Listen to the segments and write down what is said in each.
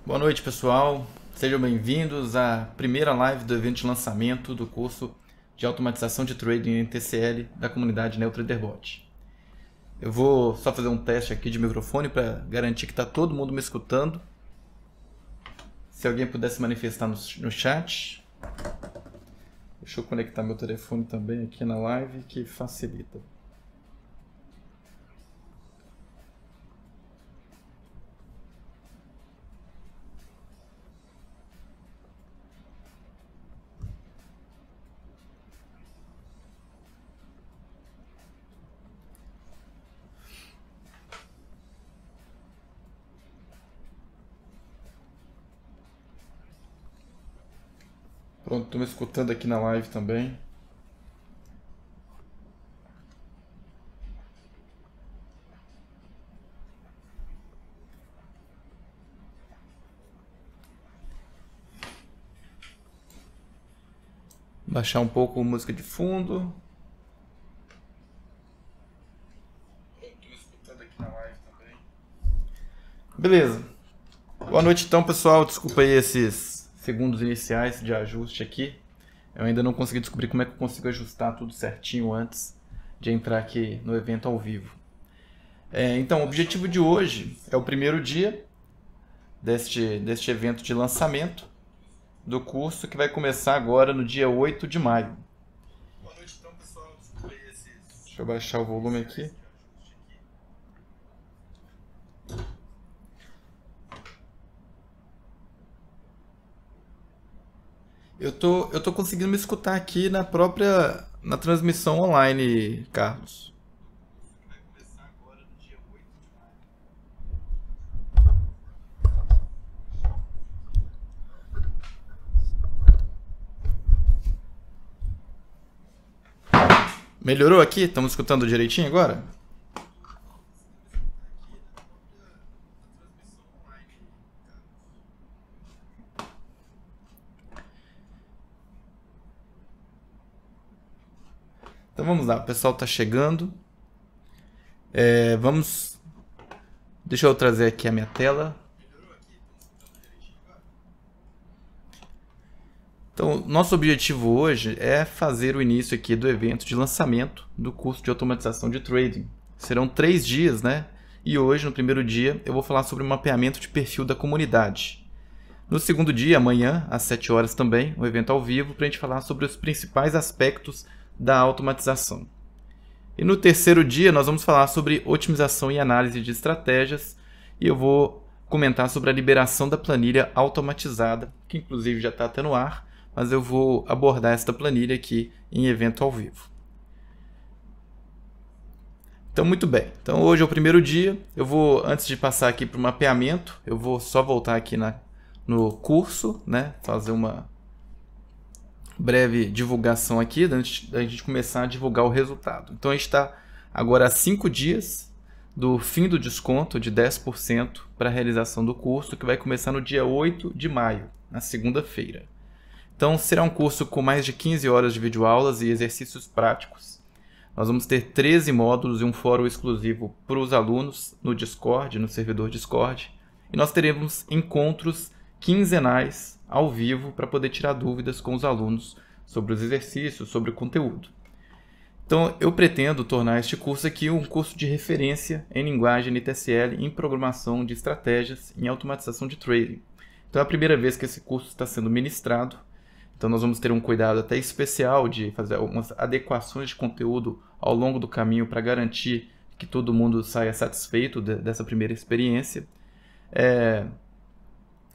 Boa noite, pessoal. Sejam bem-vindos à primeira live do evento de lançamento do curso de automatização de trading em TCL da comunidade NeoTraderBot. Eu vou só fazer um teste aqui de microfone para garantir que está todo mundo me escutando. Se alguém puder se manifestar no chat. Deixa eu conectar meu telefone também aqui na live, que facilita. Pronto, estou me escutando aqui na live também. Baixar um pouco a música de fundo. Estou me escutando aqui na live também. Beleza. Boa noite então, pessoal. Desculpa aí esses segundos iniciais de ajuste aqui. Eu ainda não consegui descobrir como é que eu consigo ajustar tudo certinho antes de entrar aqui no evento ao vivo. Então, o objetivo de hoje é o primeiro dia deste evento de lançamento do curso, que vai começar agora no dia 8 de maio. Boa noite então, pessoal. Desculpa aí esses... Deixa eu baixar o volume aqui. Eu tô conseguindo me escutar aqui na transmissão online, Carlos. Vai começar agora no dia 8 de maio. Melhorou aqui? Estamos escutando direitinho agora? Então vamos lá, o pessoal está chegando. Deixa eu trazer aqui a minha tela. Então, nosso objetivo hoje é fazer o início aqui do evento de lançamento do curso de automatização de trading. Serão 3 dias, né? E hoje, no primeiro dia, eu vou falar sobre o mapeamento de perfil da comunidade. No segundo dia, amanhã, às 7 horas também, um evento ao vivo para a gente falar sobre os principais aspectos da automatização. E no terceiro dia nós vamos falar sobre otimização e análise de estratégias, e eu vou comentar sobre a liberação da planilha automatizada, que inclusive já está até no ar, mas eu vou abordar esta planilha aqui em evento ao vivo. Então, muito bem. Então, hoje é o primeiro dia. Eu vou, antes de passar aqui para o mapeamento, eu vou só voltar aqui no curso, né? Fazer uma breve divulgação aqui, antes da gente começar a divulgar o resultado. Então, a gente está agora a 5 dias do fim do desconto de 10% para a realização do curso, que vai começar no dia 8 de maio, na segunda-feira. Então, será um curso com mais de 15 horas de videoaulas e exercícios práticos. Nós vamos ter 13 módulos e um fórum exclusivo para os alunos no Discord, no servidor Discord. E nós teremos encontros quinzenais ao vivo para poder tirar dúvidas com os alunos sobre os exercícios, sobre o conteúdo. Então, eu pretendo tornar este curso aqui um curso de referência em linguagem NTSL, em programação de estratégias, em automatização de trading. Então, é a primeira vez que esse curso está sendo ministrado. Então, nós vamos ter um cuidado até especial de fazer algumas adequações de conteúdo ao longo do caminho para garantir que todo mundo saia satisfeito dessa primeira experiência.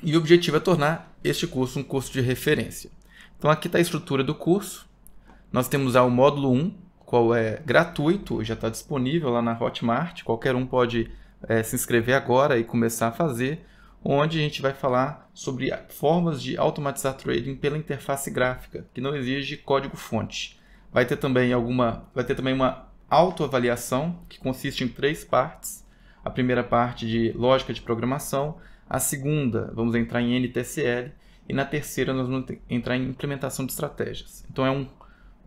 E o objetivo é tornar este curso um curso de referência. Então, aqui está a estrutura do curso. Nós temos o módulo 1, qual é gratuito, já está disponível lá na Hotmart. Qualquer um pode se inscrever agora e começar a fazer, onde a gente vai falar sobre formas de automatizar trading pela interface gráfica, que não exige código-fonte. Vai ter também uma autoavaliação, que consiste em 3 partes. A primeira parte de lógica de programação, a segunda vamos entrar em NTSL, e na terceira nós vamos entrar em implementação de estratégias. Então é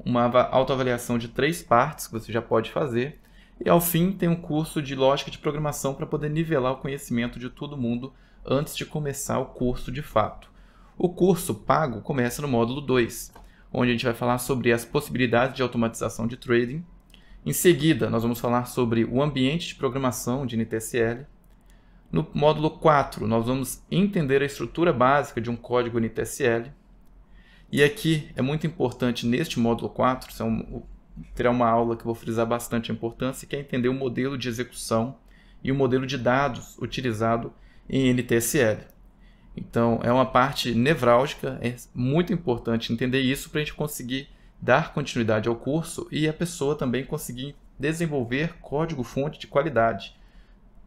uma autoavaliação de 3 partes que você já pode fazer. E ao fim tem um curso de lógica de programação para poder nivelar o conhecimento de todo mundo antes de começar o curso de fato. O curso pago começa no módulo 2, onde a gente vai falar sobre as possibilidades de automatização de trading. Em seguida, nós vamos falar sobre o ambiente de programação de NTSL. No módulo 4, nós vamos entender a estrutura básica de um código NTSL. E aqui é muito importante, neste módulo 4, terá uma aula que eu vou frisar bastante a importância, que é entender o modelo de execução e o modelo de dados utilizado em NTSL. Então, é uma parte nevrálgica, é muito importante entender isso para a gente conseguir dar continuidade ao curso e a pessoa também conseguir desenvolver código-fonte de qualidade.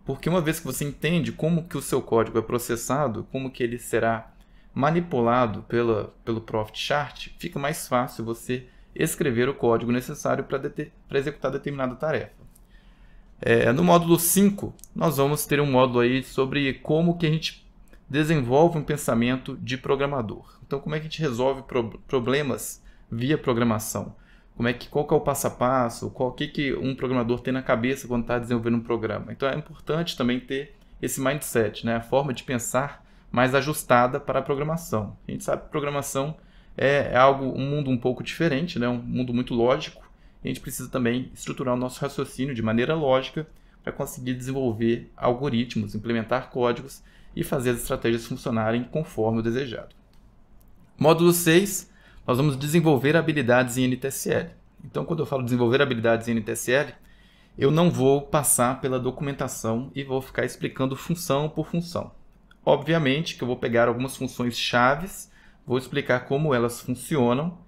Porque uma vez que você entende como que o seu código é processado, como que ele será manipulado pelo Profit Chart, fica mais fácil você escrever o código necessário para executar determinada tarefa. No módulo 5, nós vamos ter um módulo aí sobre como que a gente desenvolve um pensamento de programador. Então, como é que a gente resolve problemas via programação? Qual que é o passo a passo? O que um programador tem na cabeça quando está desenvolvendo um programa? Então, é importante também ter esse mindset, né? A forma de pensar mais ajustada para a programação. A gente sabe que programação é um mundo um pouco diferente, né? Um mundo muito lógico. E a gente precisa também estruturar o nosso raciocínio de maneira lógica para conseguir desenvolver algoritmos, implementar códigos e fazer as estratégias funcionarem conforme o desejado. Módulo 6, nós vamos desenvolver habilidades em NTSL. Então, quando eu falo desenvolver habilidades em NTSL, eu não vou passar pela documentação e vou ficar explicando função por função. Obviamente que eu vou pegar algumas funções chaves, vou explicar como elas funcionam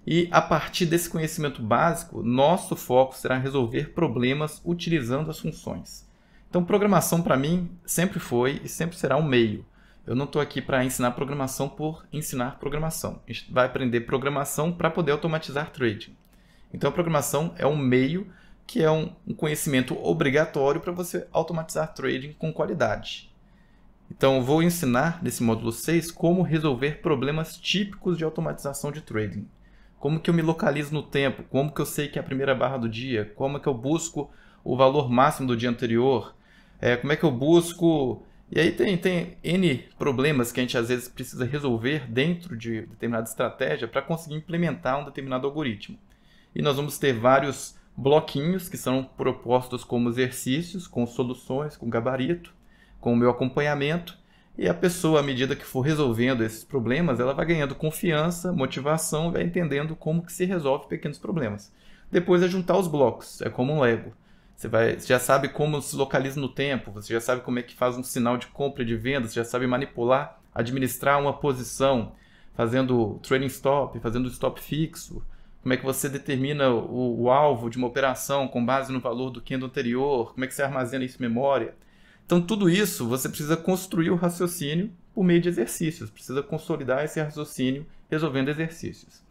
e, a partir desse conhecimento básico, nosso foco será resolver problemas utilizando as funções. Então, programação para mim sempre foi e sempre será um meio. Eu não estou aqui para ensinar programação por ensinar programação. A gente vai aprender programação para poder automatizar trading. Então, a programação é um meio que é um conhecimento obrigatório para você automatizar trading com qualidade. Então, eu vou ensinar nesse módulo 6 como resolver problemas típicos de automatização de trading. Como que eu me localizo no tempo, como que eu sei que é a primeira barra do dia, como que eu busco o valor máximo do dia anterior, como é que eu busco... E aí tem N problemas que a gente às vezes precisa resolver dentro de determinada estratégia para conseguir implementar um determinado algoritmo. E nós vamos ter vários bloquinhos que são propostos como exercícios, com soluções, com gabarito, com o meu acompanhamento. E a pessoa, à medida que for resolvendo esses problemas, ela vai ganhando confiança, motivação, vai entendendo como que se resolve pequenos problemas. Depois é juntar os blocos, é como um Lego. Você já sabe como se localiza no tempo, você já sabe como é que faz um sinal de compra e de venda, você já sabe manipular, administrar uma posição, fazendo trading stop, fazendo stop fixo, como é que você determina o alvo de uma operação com base no valor do candle anterior, como é que você armazena isso em memória. Então, tudo isso você precisa construir o raciocínio por meio de exercícios, precisa consolidar esse raciocínio resolvendo exercícios.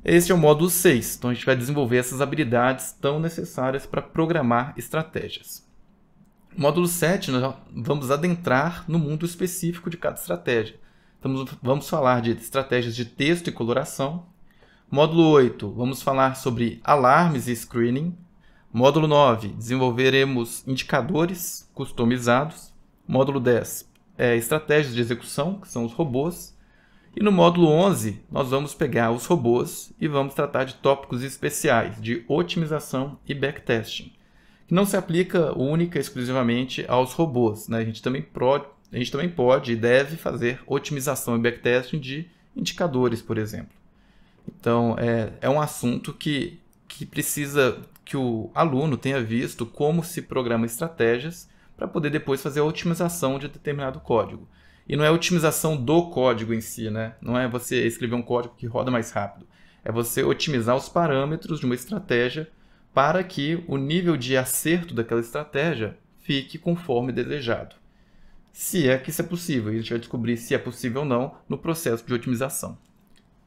Este é o módulo 6, então a gente vai desenvolver essas habilidades tão necessárias para programar estratégias. Módulo 7, nós vamos adentrar no mundo específico de cada estratégia. Então, vamos falar de estratégias de texto e coloração. Módulo 8, vamos falar sobre alarmes e screening. Módulo 9, desenvolveremos indicadores customizados. Módulo 10, estratégias de execução, que são os robôs. E no módulo 11, nós vamos pegar os robôs e vamos tratar de tópicos especiais de otimização e backtesting, que não se aplica única e exclusivamente aos robôs, né? A gente também pode e deve fazer otimização e backtesting de indicadores, por exemplo. Então, é um assunto que precisa que o aluno tenha visto como se programa estratégias para poder depois fazer a otimização de determinado código. E não é a otimização do código em si, né? Não é você escrever um código que roda mais rápido. É você otimizar os parâmetros de uma estratégia para que o nível de acerto daquela estratégia fique conforme desejado. Se é que isso é possível, e a gente vai descobrir se é possível ou não no processo de otimização.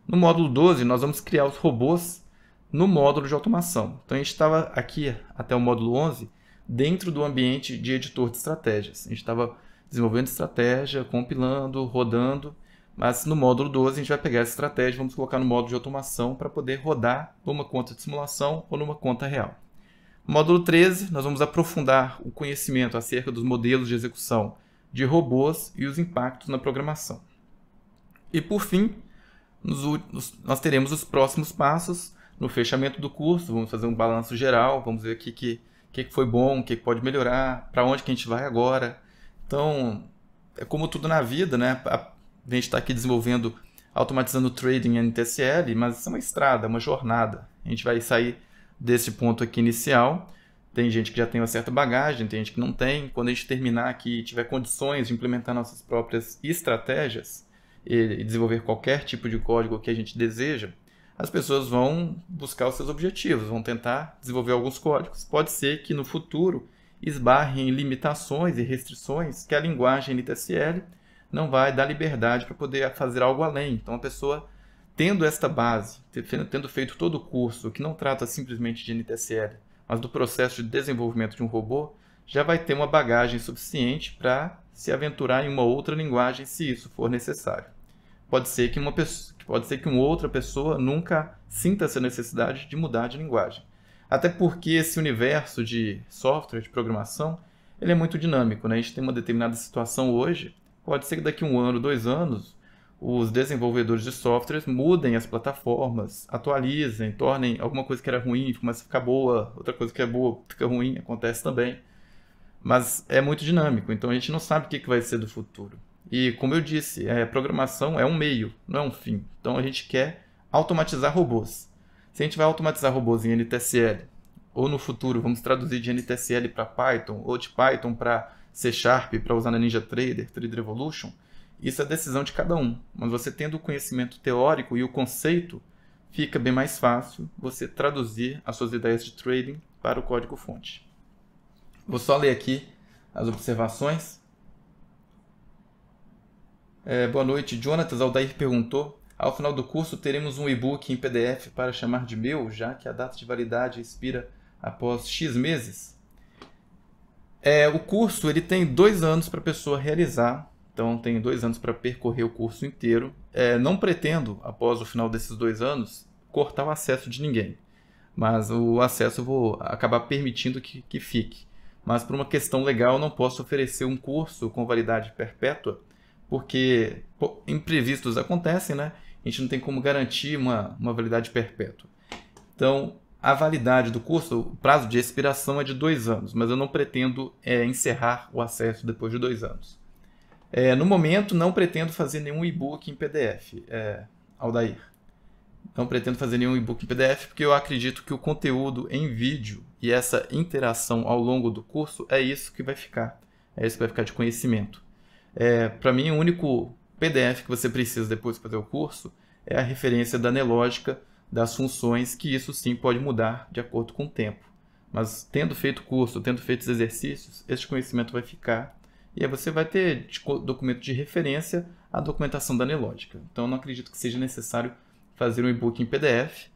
No módulo 12, nós vamos criar os robôs no módulo de automação. Então, a gente estava aqui, até o módulo 11, dentro do ambiente de editor de estratégias. A gente estava desenvolvendo estratégia, compilando, rodando, mas no módulo 12 a gente vai pegar essa estratégia e vamos colocar no módulo de automação para poder rodar numa conta de simulação ou numa conta real. No módulo 13, nós vamos aprofundar o conhecimento acerca dos modelos de execução de robôs e os impactos na programação. E por fim, nós teremos os próximos passos no fechamento do curso. Vamos fazer um balanço geral, vamos ver o que foi bom, o que pode melhorar, para onde que a gente vai agora. Então, é como tudo na vida, né? A gente está aqui desenvolvendo, automatizando o trading em NTSL, mas isso é uma estrada, uma jornada. A gente vai sair desse ponto aqui inicial. Tem gente que já tem uma certa bagagem, tem gente que não tem. Quando a gente terminar aqui e tiver condições de implementar nossas próprias estratégias e desenvolver qualquer tipo de código que a gente deseja, as pessoas vão buscar os seus objetivos, vão tentar desenvolver alguns códigos. Pode ser que no futuro esbarrem em limitações e restrições que a linguagem NTSL não vai dar liberdade para poder fazer algo além. Então a pessoa, tendo esta base, tendo feito todo o curso, que não trata simplesmente de NTSL, mas do processo de desenvolvimento de um robô, já vai ter uma bagagem suficiente para se aventurar em uma outra linguagem se isso for necessário. Pode ser que uma outra pessoa nunca sinta essa necessidade de mudar de linguagem. Até porque esse universo de software, de programação, ele é muito dinâmico, né? A gente tem uma determinada situação hoje, pode ser que daqui a 1 ano, 2 anos, os desenvolvedores de softwares mudem as plataformas, atualizem, tornem alguma coisa que era ruim, começa a ficar boa, outra coisa que é boa fica ruim, acontece também. Mas é muito dinâmico, então a gente não sabe o que vai ser do futuro. E como eu disse, programação é um meio, não é um fim. Então a gente quer automatizar robôs. Se a gente vai automatizar robôs em NTSL, ou no futuro vamos traduzir de NTSL para Python, ou de Python para C# para usar na NinjaTrader, Trader Evolution, isso é decisão de cada um. Mas você tendo o conhecimento teórico e o conceito, fica bem mais fácil você traduzir as suas ideias de trading para o código-fonte. Vou só ler aqui as observações. Boa noite. Jonatas Aldair perguntou: ao final do curso teremos um e-book em PDF para chamar de meu, já que a data de validade expira após X meses? O curso ele tem 2 anos para a pessoa realizar, então tem 2 anos para percorrer o curso inteiro. Não pretendo, após o final desses 2 anos, cortar o acesso de ninguém, mas o acesso eu vou acabar permitindo que fique. Mas por uma questão legal eu não posso oferecer um curso com validade perpétua, porque imprevistos acontecem, né? A gente não tem como garantir uma validade perpétua. Então, a validade do curso, o prazo de expiração é de 2 anos, mas eu não pretendo encerrar o acesso depois de 2 anos. No momento, não pretendo fazer nenhum e-book em PDF, Aldair. Não pretendo fazer nenhum e-book em PDF, porque eu acredito que o conteúdo em vídeo e essa interação ao longo do curso é isso que vai ficar. É isso que vai ficar de conhecimento. Para mim, o único PDF que você precisa depois de fazer o curso é a referência da Nelógica, das funções, que isso sim pode mudar de acordo com o tempo. Mas tendo feito o curso, tendo feito os exercícios, esse conhecimento vai ficar. E aí você vai ter de documento de referência a documentação da Nelógica. Então eu não acredito que seja necessário fazer um e-book em PDF.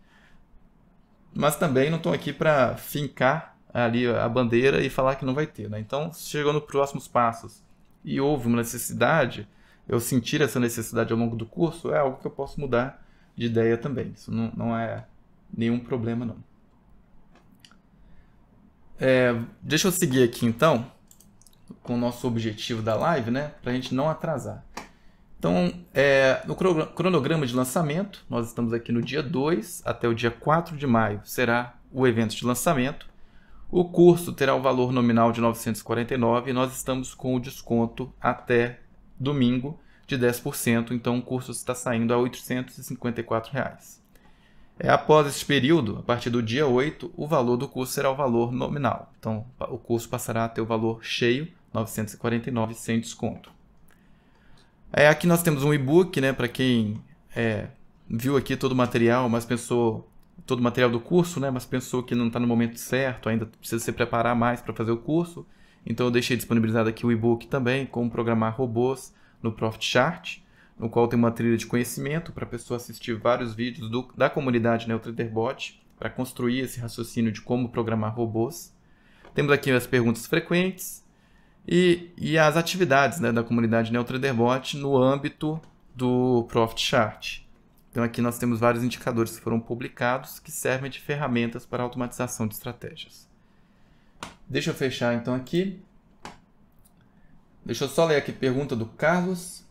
Mas também não estou aqui para fincar ali a bandeira e falar que não vai ter, né? Então, chegando nos próximos passos e houve uma necessidade, eu sentir essa necessidade ao longo do curso, é algo que eu posso mudar de ideia também. Isso não é nenhum problema, não. Deixa eu seguir aqui, então, com o nosso objetivo da live, né? Para a gente não atrasar. Então, no cronograma de lançamento, nós estamos aqui no dia 2 até o dia 4 de maio, será o evento de lançamento. O curso terá o valor nominal de R$ 949 e nós estamos com o desconto até domingo de 10%, então o curso está saindo a R$ 854. Após esse período, a partir do dia 8, o valor do curso será o valor nominal. Então, o curso passará a ter o valor cheio, R$ 949, sem desconto. Aqui nós temos um e-book, né, para quem viu aqui todo o material, mas pensou todo o material do curso, né, mas pensou que não está no momento certo, ainda precisa se preparar mais para fazer o curso. Então eu deixei disponibilizado aqui o e-book também, como programar robôs no Profit Chart, no qual tem uma trilha de conhecimento para a pessoa assistir vários vídeos da comunidade NeoTraderBot para construir esse raciocínio de como programar robôs. Temos aqui as perguntas frequentes e as atividades, né, da comunidade NeoTraderBot no âmbito do Profit Chart. Então aqui nós temos vários indicadores que foram publicados que servem de ferramentas para automatização de estratégias. Deixa eu fechar então aqui. Deixa eu só ler aqui a pergunta do Carlos.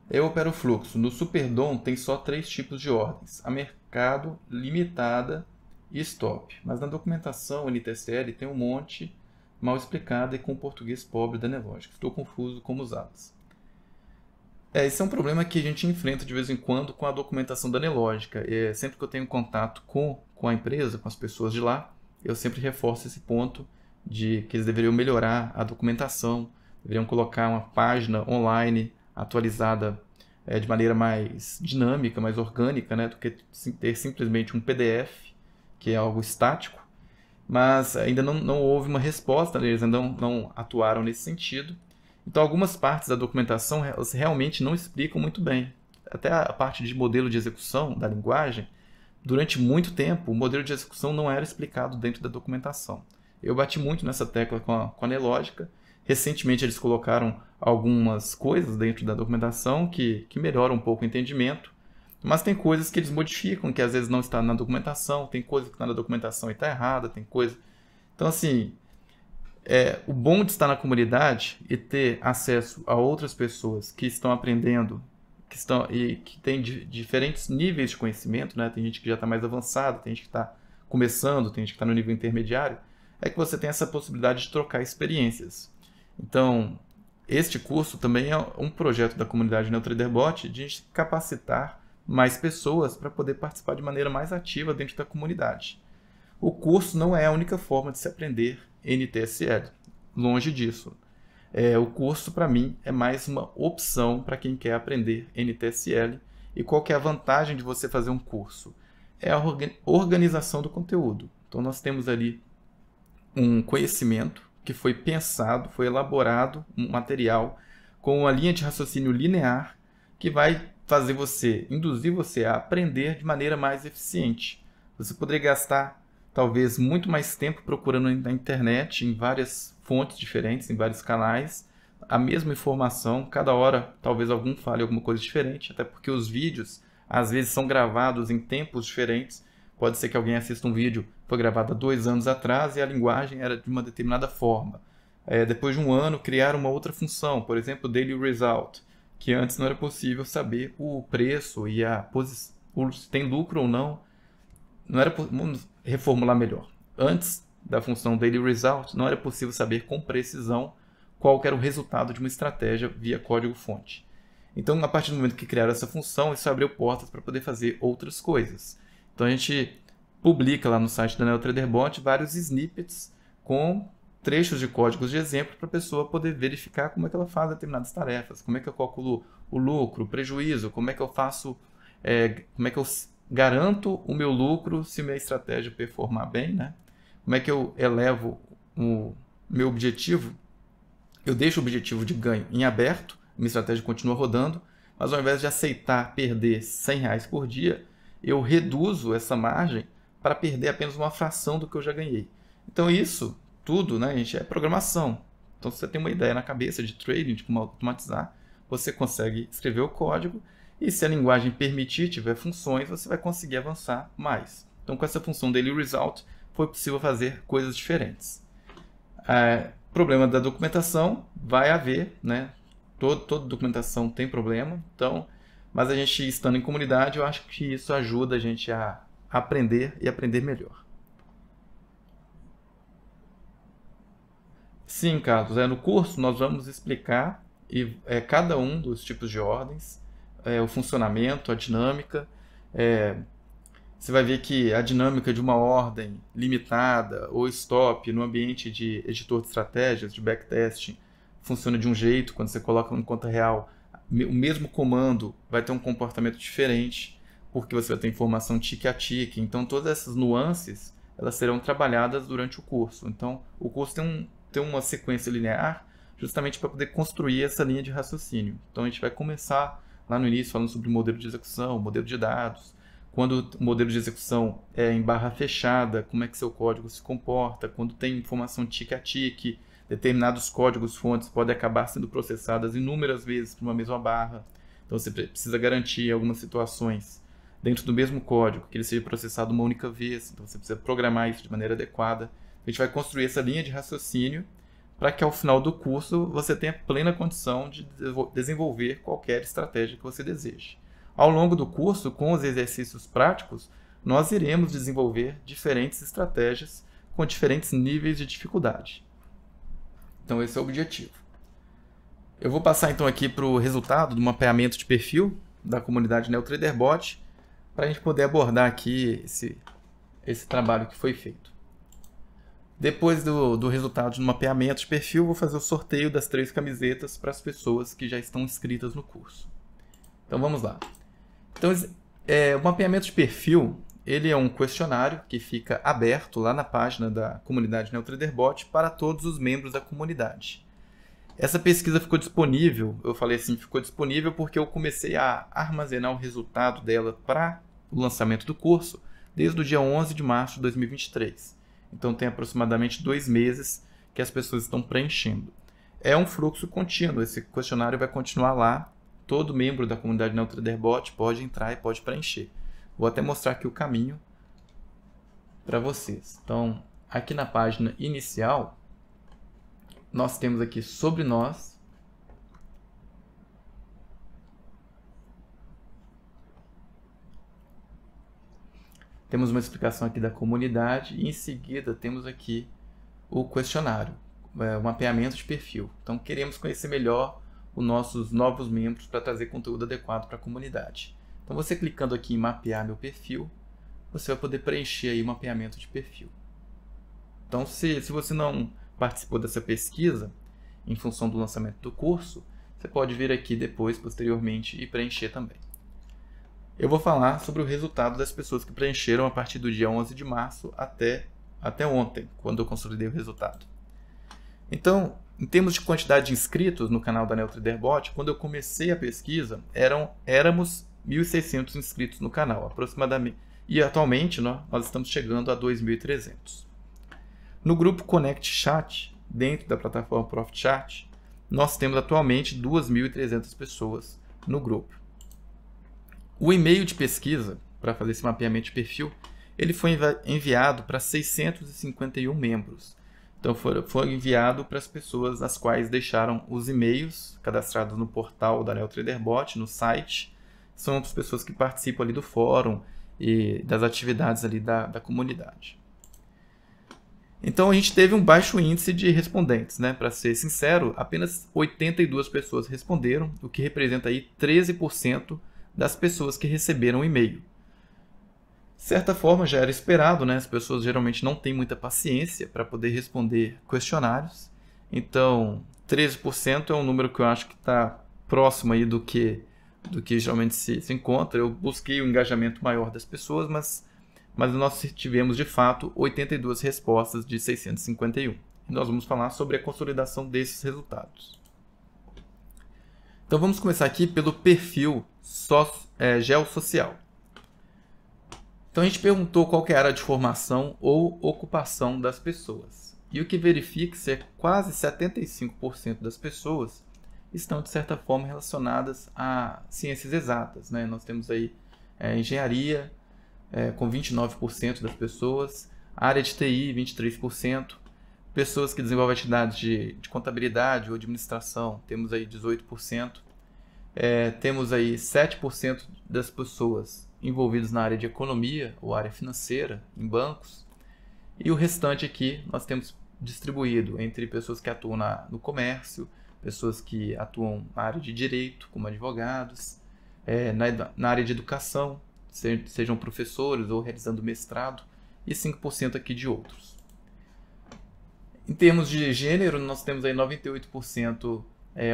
Eu opero o fluxo. No Superdom tem só 3 tipos de ordens: a mercado, limitada e stop. Mas na documentação NTSL tem um monte mal explicada e com português pobre da Nelogic. Estou confuso como usá-las. Esse é um problema que a gente enfrenta de vez em quando com a documentação da Nelogica. Sempre que eu tenho contato com a empresa, com as pessoas de lá, eu sempre reforço esse ponto de que eles deveriam melhorar a documentação, deveriam colocar uma página online atualizada de maneira mais dinâmica, mais orgânica, né, do que ter simplesmente um PDF, que é algo estático. Mas ainda não houve uma resposta, eles ainda não atuaram nesse sentido. Então, algumas partes da documentação realmente não explicam muito bem. Até a parte de modelo de execução da linguagem, durante muito tempo, o modelo de execução não era explicado dentro da documentação. Eu bati muito nessa tecla com a Nelogica. Recentemente, eles colocaram algumas coisas dentro da documentação que melhoram um pouco o entendimento, mas tem coisas que eles modificam, que às vezes não está na documentação, tem coisa que está na documentação e está errada, tem coisa... Então, assim... o bom de estar na comunidade e ter acesso a outras pessoas que estão aprendendo e que têm diferentes níveis de conhecimento, né? Tem gente que já está mais avançada, tem gente que está começando, tem gente que está no nível intermediário, é que você tem essa possibilidade de trocar experiências. Então, este curso também é um projeto da comunidade NeoTraderBot de capacitar mais pessoas para poder participar de maneira mais ativa dentro da comunidade. O curso não é a única forma de se aprender NTSL, longe disso. O curso, para mim, é mais uma opção para quem quer aprender NTSL. E qual que é a vantagem de você fazer um curso? É a organização do conteúdo. Então, nós temos ali um conhecimento que foi pensado, foi elaborado, um material com uma linha de raciocínio linear que vai induzir você a aprender de maneira mais eficiente. Você poderia gastar talvez muito mais tempo procurando na internet, em várias fontes diferentes, em vários canais, a mesma informação, cada hora talvez algum fale alguma coisa diferente, até porque os vídeos às vezes são gravados em tempos diferentes. Pode ser que alguém assista um vídeo que foi gravado há 2 anos atrás e a linguagem era de uma determinada forma. Depois de um ano, criaram uma outra função, por exemplo, Daily Result, que antes não era possível saber o preço e a posição, se tem lucro ou não. Vamos reformular melhor. Antes da função Daily Result, não era possível saber com precisão qual era o resultado de uma estratégia via código-fonte. Então, a partir do momento que criaram essa função, isso abriu portas para poder fazer outras coisas. Então, a gente publica lá no site da NeoTraderBot vários snippets com trechos de códigos de exemplo para a pessoa poder verificar como é que ela faz determinadas tarefas, como é que eu calculo o lucro, o prejuízo, como é que eu faço, como é que eu garanto o meu lucro se minha estratégia performar bem, né? Como é que eu elevo o meu objetivo? Eu deixo o objetivo de ganho em aberto, minha estratégia continua rodando, mas ao invés de aceitar perder R$100 por dia, eu reduzo essa margem para perder apenas uma fração do que eu já ganhei. Então isso tudo, né, gente, é programação. Então se você tem uma ideia na cabeça de trading, de como automatizar, você consegue escrever o código e se a linguagem permitir, tiver funções, você vai conseguir avançar mais. Então com essa função Daily Result foi possível fazer coisas diferentes. Problema da documentação vai haver, né? Toda documentação tem problema, então, mas a gente estando em comunidade, eu acho que isso ajuda a gente a aprender e aprender melhor. Sim, Carlos, no curso nós vamos explicar cada um dos tipos de ordens, o funcionamento, a dinâmica. Você vai ver que a dinâmica de uma ordem limitada ou stop no ambiente de editor de estratégias, de backtesting, funciona de um jeito. Quando você coloca em conta real, o mesmo comando vai ter um comportamento diferente, porque você vai ter informação tique a tique. Então, todas essas nuances elas serão trabalhadas durante o curso. Então, o curso tem uma sequência linear justamente para poder construir essa linha de raciocínio. Então, a gente vai começar lá no início falando sobre modelo de execução, modelo de dados. Quando o modelo de execução é em barra fechada, como é que seu código se comporta. Quando tem informação tique a tique, determinados códigos-fontes podem acabar sendo processadas inúmeras vezes por uma mesma barra. Então você precisa garantir algumas situações dentro do mesmo código, que ele seja processado uma única vez. Então você precisa programar isso de maneira adequada. A gente vai construir essa linha de raciocínio para que ao final do curso você tenha plena condição de desenvolver qualquer estratégia que você deseje. Ao longo do curso, com os exercícios práticos, nós iremos desenvolver diferentes estratégias com diferentes níveis de dificuldade. Então esse é o objetivo. Eu vou passar então aqui para o resultado do mapeamento de perfil da comunidade NeoTraderBot, para a gente poder abordar aqui esse trabalho que foi feito. Depois do resultado do mapeamento de perfil, vou fazer o sorteio das 3 camisetas para as pessoas que já estão inscritas no curso. Então vamos lá. Então, o mapeamento de perfil, ele é um questionário que fica aberto lá na página da comunidade NeoTraderBot para todos os membros da comunidade. Essa pesquisa ficou disponível, eu falei assim, ficou disponível porque eu comecei a armazenar o resultado dela para o lançamento do curso desde o dia 11 de março de 2023. Então tem aproximadamente 2 meses que as pessoas estão preenchendo. É um fluxo contínuo, esse questionário vai continuar lá, todo membro da comunidade NeoTraderBot pode entrar e pode preencher. Vou até mostrar aqui o caminho para vocês. Então, aqui na página inicial, nós temos aqui sobre nós. Temos uma explicação aqui da comunidade e em seguida temos aqui o questionário, o mapeamento de perfil. Então queremos conhecer melhor os nossos novos membros para trazer conteúdo adequado para a comunidade. Então você clicando aqui em mapear meu perfil, você vai poder preencher aí o mapeamento de perfil. Então se você não participou dessa pesquisa, em função do lançamento do curso, você pode vir aqui depois, posteriormente, e preencher também. Eu vou falar sobre o resultado das pessoas que preencheram a partir do dia 11 de março até ontem, quando eu consolidei o resultado. Então, em termos de quantidade de inscritos no canal da NeoTraderBot, quando eu comecei a pesquisa, éramos 1.600 inscritos no canal, aproximadamente. E atualmente nós estamos chegando a 2.300. No grupo Connect Chat, dentro da plataforma ProfitChat, nós temos atualmente 2.300 pessoas no grupo. O e-mail de pesquisa, para fazer esse mapeamento de perfil, ele foi enviado para 651 membros. Então foi enviado para as pessoas as quais deixaram os e-mails cadastrados no portal da NeoTraderBot, no site. São as pessoas que participam ali do fórum e das atividades ali da comunidade. Então a gente teve um baixo índice de respondentes, né? Para ser sincero, apenas 82 pessoas responderam, o que representa aí 13% das pessoas que receberam o e-mail. De certa forma já era esperado, né? As pessoas geralmente não têm muita paciência para poder responder questionários. Então 13% é um número que eu acho que está próximo aí do que geralmente se encontra. Eu busquei um engajamento maior das pessoas, mas nós tivemos de fato 82 respostas de 651. E nós vamos falar sobre a consolidação desses resultados. Então vamos começar aqui pelo perfil geossocial. Então a gente perguntou qual que é a área de formação ou ocupação das pessoas. E o que verifica é que quase 75% das pessoas estão de certa forma relacionadas a ciências exatas, né? Nós temos aí engenharia, com 29% das pessoas, área de TI, 23%, pessoas que desenvolvem atividades de contabilidade ou administração, temos aí 18%, temos aí 7% das pessoas envolvidas na área de economia ou área financeira, em bancos, e o restante aqui nós temos distribuído entre pessoas que atuam no comércio, pessoas que atuam na área de direito, como advogados, na área de educação, sejam professores ou realizando mestrado, e 5% aqui de outros. Em termos de gênero, nós temos aí 98%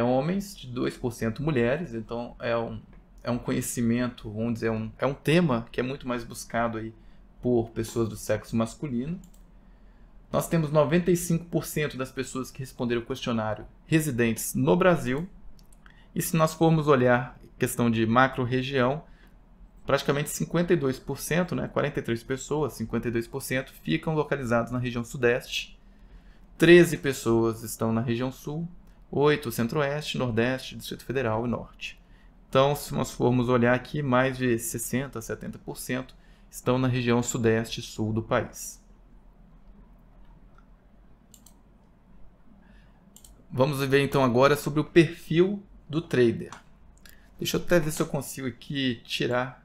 homens, de 2% mulheres, então é um conhecimento, vamos dizer, é um tema que é muito mais buscado aí por pessoas do sexo masculino. Nós temos 95% das pessoas que responderam o questionário residentes no Brasil, e se nós formos olhar questão de macro-região, praticamente 52%, né, 43 pessoas, 52% ficam localizados na região sudeste, 13 pessoas estão na região sul, 8 centro-oeste, nordeste, Distrito Federal e norte. Então, se nós formos olhar aqui, mais de 60% a 70% estão na região sudeste e sul do país. vamos ver então agora sobre o perfil do trader. Deixa eu até ver se eu consigo aqui tirar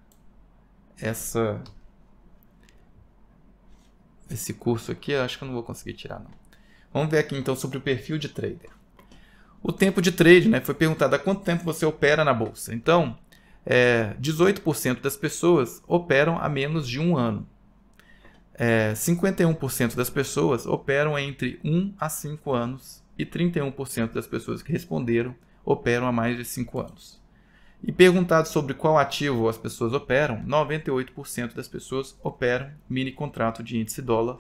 esse curso aqui. Eu acho que eu não vou conseguir tirar, não. Vamos ver aqui então sobre o perfil de trader. O tempo de trade, né, foi perguntado há quanto tempo você opera na bolsa. Então, 18% das pessoas operam há menos de um ano. 51% das pessoas operam entre 1 a 5 anos e 31% das pessoas que responderam operam há mais de 5 anos. E perguntado sobre qual ativo as pessoas operam, 98% das pessoas operam mini contrato de índice dólar.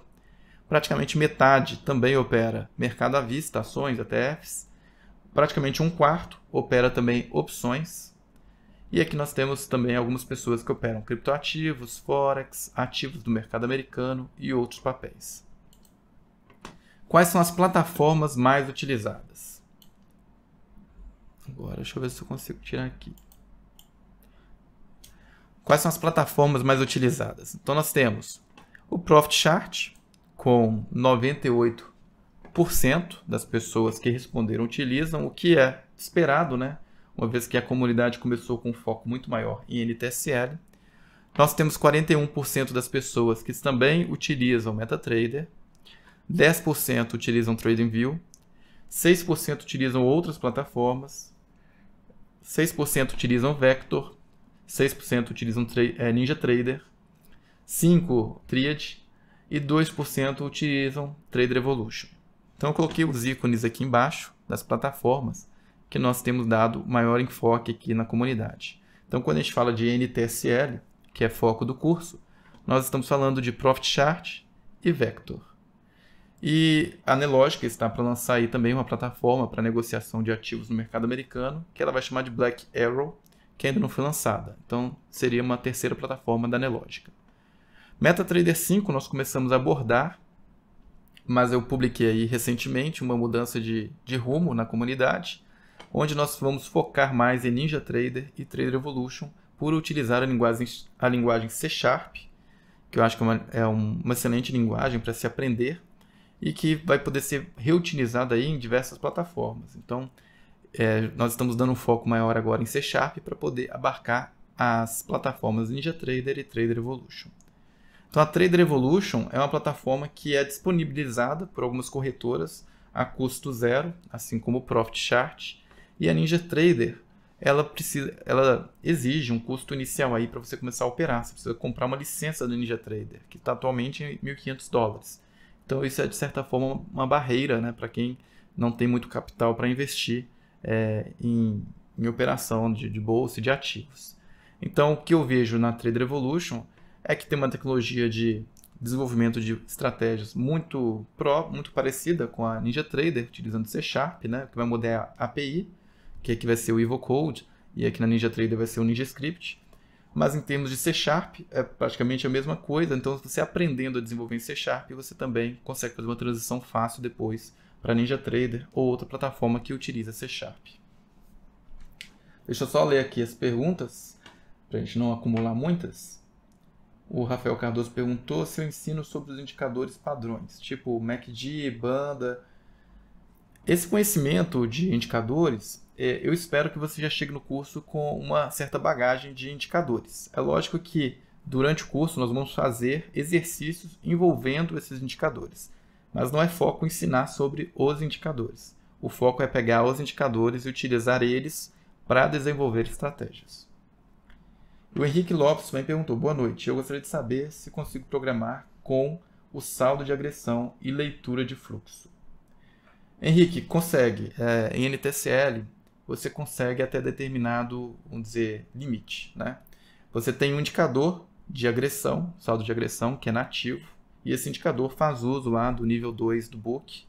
Praticamente metade também opera mercado à vista, ações, ETFs. Praticamente um quarto opera também opções. E aqui nós temos também algumas pessoas que operam criptoativos, forex, ativos do mercado americano e outros papéis. Quais são as plataformas mais utilizadas? Agora, deixa eu ver se eu consigo tirar aqui. Quais são as plataformas mais utilizadas? Então nós temos o Profit Chart, com 98% das pessoas que responderam utilizam, o que é esperado, né? Uma vez que a comunidade começou com um foco muito maior em NTSL. Nós temos 41% das pessoas que também utilizam MetaTrader, 10% utilizam TradingView, 6% utilizam outras plataformas, 6% utilizam Vector, 6% utilizam NinjaTrader, 5% Triad e 2% utilizam Trader Evolution. Então eu coloquei os ícones aqui embaixo das plataformas que nós temos dado maior enfoque aqui na comunidade. Então quando a gente fala de NTSL, que é foco do curso, nós estamos falando de Profit Chart e Vector. E a Nelogica está para lançar aí também uma plataforma para negociação de ativos no mercado americano, que ela vai chamar de Black Arrow, que ainda não foi lançada. Então seria uma terceira plataforma da Nelogica. MetaTrader 5 nós começamos a abordar, mas eu publiquei aí recentemente uma mudança de rumo na comunidade, onde nós vamos focar mais em NinjaTrader e Trader Evolution por utilizar a linguagem C#, que eu acho que é uma excelente linguagem para se aprender e que vai poder ser reutilizada aí em diversas plataformas. Então, nós estamos dando um foco maior agora em C# para poder abarcar as plataformas NinjaTrader e Trader Evolution. Então, a Trader Evolution é uma plataforma que é disponibilizada por algumas corretoras a custo zero, assim como o Profit Chart. E a NinjaTrader, ela exige um custo inicial aí para você começar a operar. Você precisa comprar uma licença do NinjaTrader, que está atualmente em $1.500. Então, isso é, de certa forma, uma barreira, né, para quem não tem muito capital para investir em operação de bolsa e de ativos. Então, o que eu vejo na Trader Evolution é que tem uma tecnologia de desenvolvimento de estratégias muito parecida com a NinjaTrader, utilizando C#, né, que vai mudar a API, que aqui vai ser o EvoCode, e aqui na NinjaTrader vai ser o NinjaScript. Mas em termos de C#, é praticamente a mesma coisa. Então, você aprendendo a desenvolver em C#, você também consegue fazer uma transição fácil depois para NinjaTrader ou outra plataforma que utiliza C#. Deixa eu só ler aqui as perguntas, para a gente não acumular muitas. O Rafael Cardoso perguntou se eu ensino sobre os indicadores padrões, tipo MACD, Banda. Esse conhecimento de indicadores, eu espero que você já chegue no curso com uma certa bagagem de indicadores. É lógico que durante o curso nós vamos fazer exercícios envolvendo esses indicadores, mas não é foco ensinar sobre os indicadores. O foco é pegar os indicadores e utilizar eles para desenvolver estratégias. O Henrique Lopes também perguntou: boa noite, eu gostaria de saber se consigo programar com o saldo de agressão e leitura de fluxo. Henrique, consegue. Em NTSL, você consegue até determinado, vamos dizer, limite, né? Você tem um indicador de agressão, saldo de agressão, que é nativo, e esse indicador faz uso lá do nível 2 do book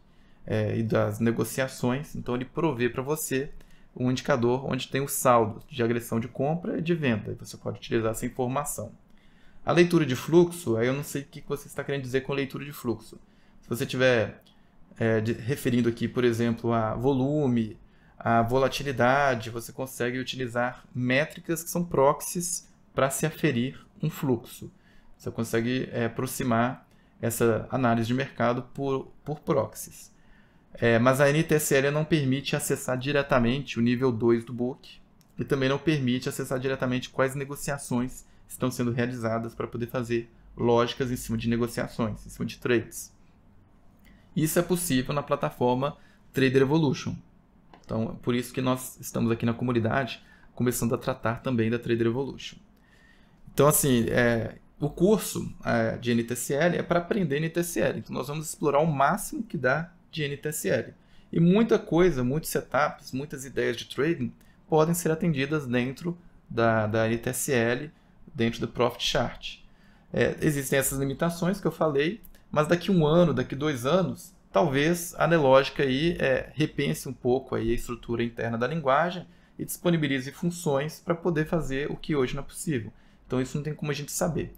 e das negociações, então ele provê para você um indicador onde tem o saldo de agressão de compra e de venda, e você pode utilizar essa informação. A leitura de fluxo, aí eu não sei o que você está querendo dizer com leitura de fluxo. Se você estiver referindo aqui, por exemplo, a volume, a volatilidade, você consegue utilizar métricas que são proxies para se aferir um fluxo. Você consegue aproximar essa análise de mercado por proxies. Mas a NTSL não permite acessar diretamente o nível 2 do book e também não permite acessar diretamente quais negociações estão sendo realizadas para poder fazer lógicas em cima de negociações, em cima de trades. Isso é possível na plataforma Trader Evolution. Então, por isso que nós estamos aqui na comunidade começando a tratar também da Trader Evolution. Então, assim, o curso de NTSL é para aprender NTSL. Então, nós vamos explorar o máximo que dá de NTSL. E muita coisa, muitos setups, muitas ideias de trading podem ser atendidas dentro da NTSL, dentro do Profit Chart. Existem essas limitações que eu falei, mas daqui 1 ano, daqui 2 anos, talvez a Nelogica aí, repense um pouco aí a estrutura interna da linguagem e disponibilize funções para poder fazer o que hoje não é possível. Então isso não tem como a gente saber.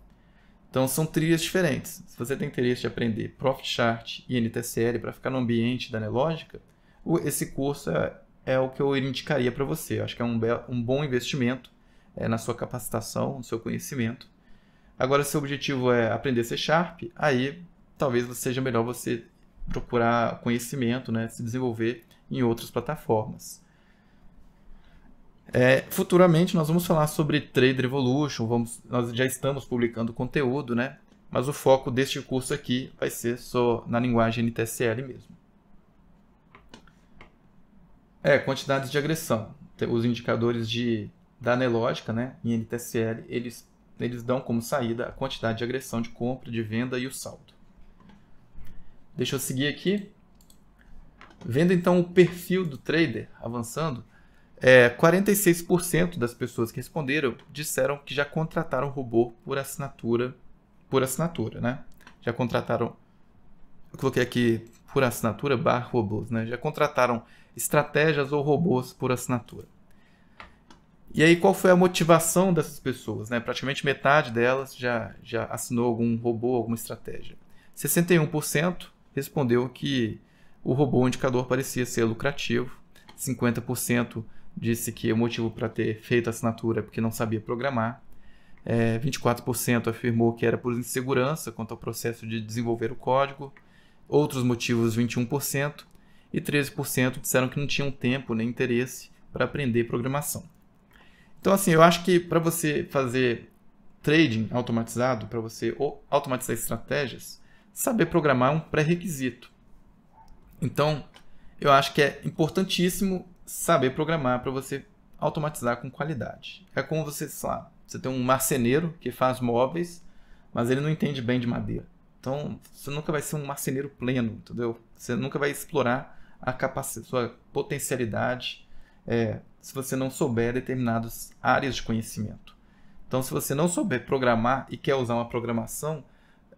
Então são trilhas diferentes. Se você tem interesse de aprender Profit Chart e NTSL para ficar no ambiente da Nelogica, esse curso é o que eu indicaria para você. Eu acho que é um bom investimento na sua capacitação, no seu conhecimento. Agora, se o objetivo é aprender C#, aí talvez seja melhor você procurar conhecimento, né, se desenvolver em outras plataformas. Futuramente nós vamos falar sobre Trader Evolution, nós já estamos publicando conteúdo, né? Mas o foco deste curso aqui vai ser só na linguagem NTSL mesmo. Quantidades de agressão. Os indicadores da Nelogica, né, em NTSL, eles dão como saída a quantidade de agressão de compra, de venda e o saldo. Deixa eu seguir aqui. Vendo então o perfil do trader avançando, 46% das pessoas que responderam disseram que já contrataram o robô por assinatura, né? Já contrataram, eu coloquei aqui por assinatura / robôs, né? Já contrataram estratégias ou robôs por assinatura. E aí qual foi a motivação dessas pessoas, né? Praticamente metade delas já assinou algum robô, alguma estratégia. 61% respondeu que o robô indicador parecia ser lucrativo, 50% disse que o motivo para ter feito a assinatura é porque não sabia programar, 24% afirmou que era por insegurança quanto ao processo de desenvolver o código, outros motivos 21%, e 13% disseram que não tinham tempo nem interesse para aprender programação. Então, assim, eu acho que para você fazer trading automatizado, para você automatizar estratégias, saber programar é um pré-requisito. Então, eu acho que é importantíssimo saber programar para você automatizar com qualidade. É como você tem um marceneiro que faz móveis, mas ele não entende bem de madeira. Então, você nunca vai ser um marceneiro pleno, entendeu? Você nunca vai explorar a sua potencialidade se você não souber determinadas áreas de conhecimento. Então, se você não souber programar e quer usar uma programação,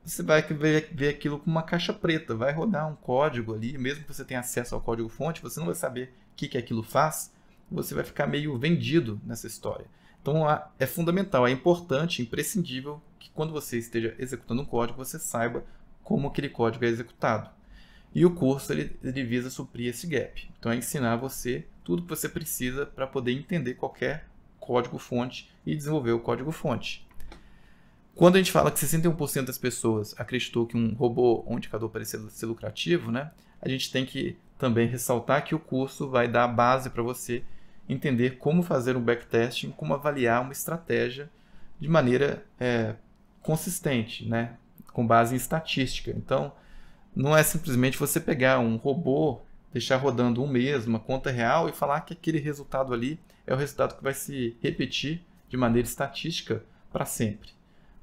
você vai ver aquilo como uma caixa preta, vai rodar um código ali, mesmo que você tenha acesso ao código-fonte, você não vai saber o que aquilo faz, você vai ficar meio vendido nessa história. Então, é fundamental, é importante, imprescindível que quando você esteja executando um código, você saiba como aquele código é executado. E o curso ele visa suprir esse gap. Então, é ensinar você tudo que você precisa para poder entender qualquer código-fonte e desenvolver o código-fonte. Quando a gente fala que 61% das pessoas acreditou que um robô ou um indicador parecia ser lucrativo, né, a gente tem que também ressaltar que o curso vai dar a base para você entender como fazer um backtesting, como avaliar uma estratégia de maneira consistente, né, com base em estatística. Então, não é simplesmente você pegar um robô, deixar rodando um mês, uma conta real e falar que aquele resultado ali é o resultado que vai se repetir de maneira estatística para sempre.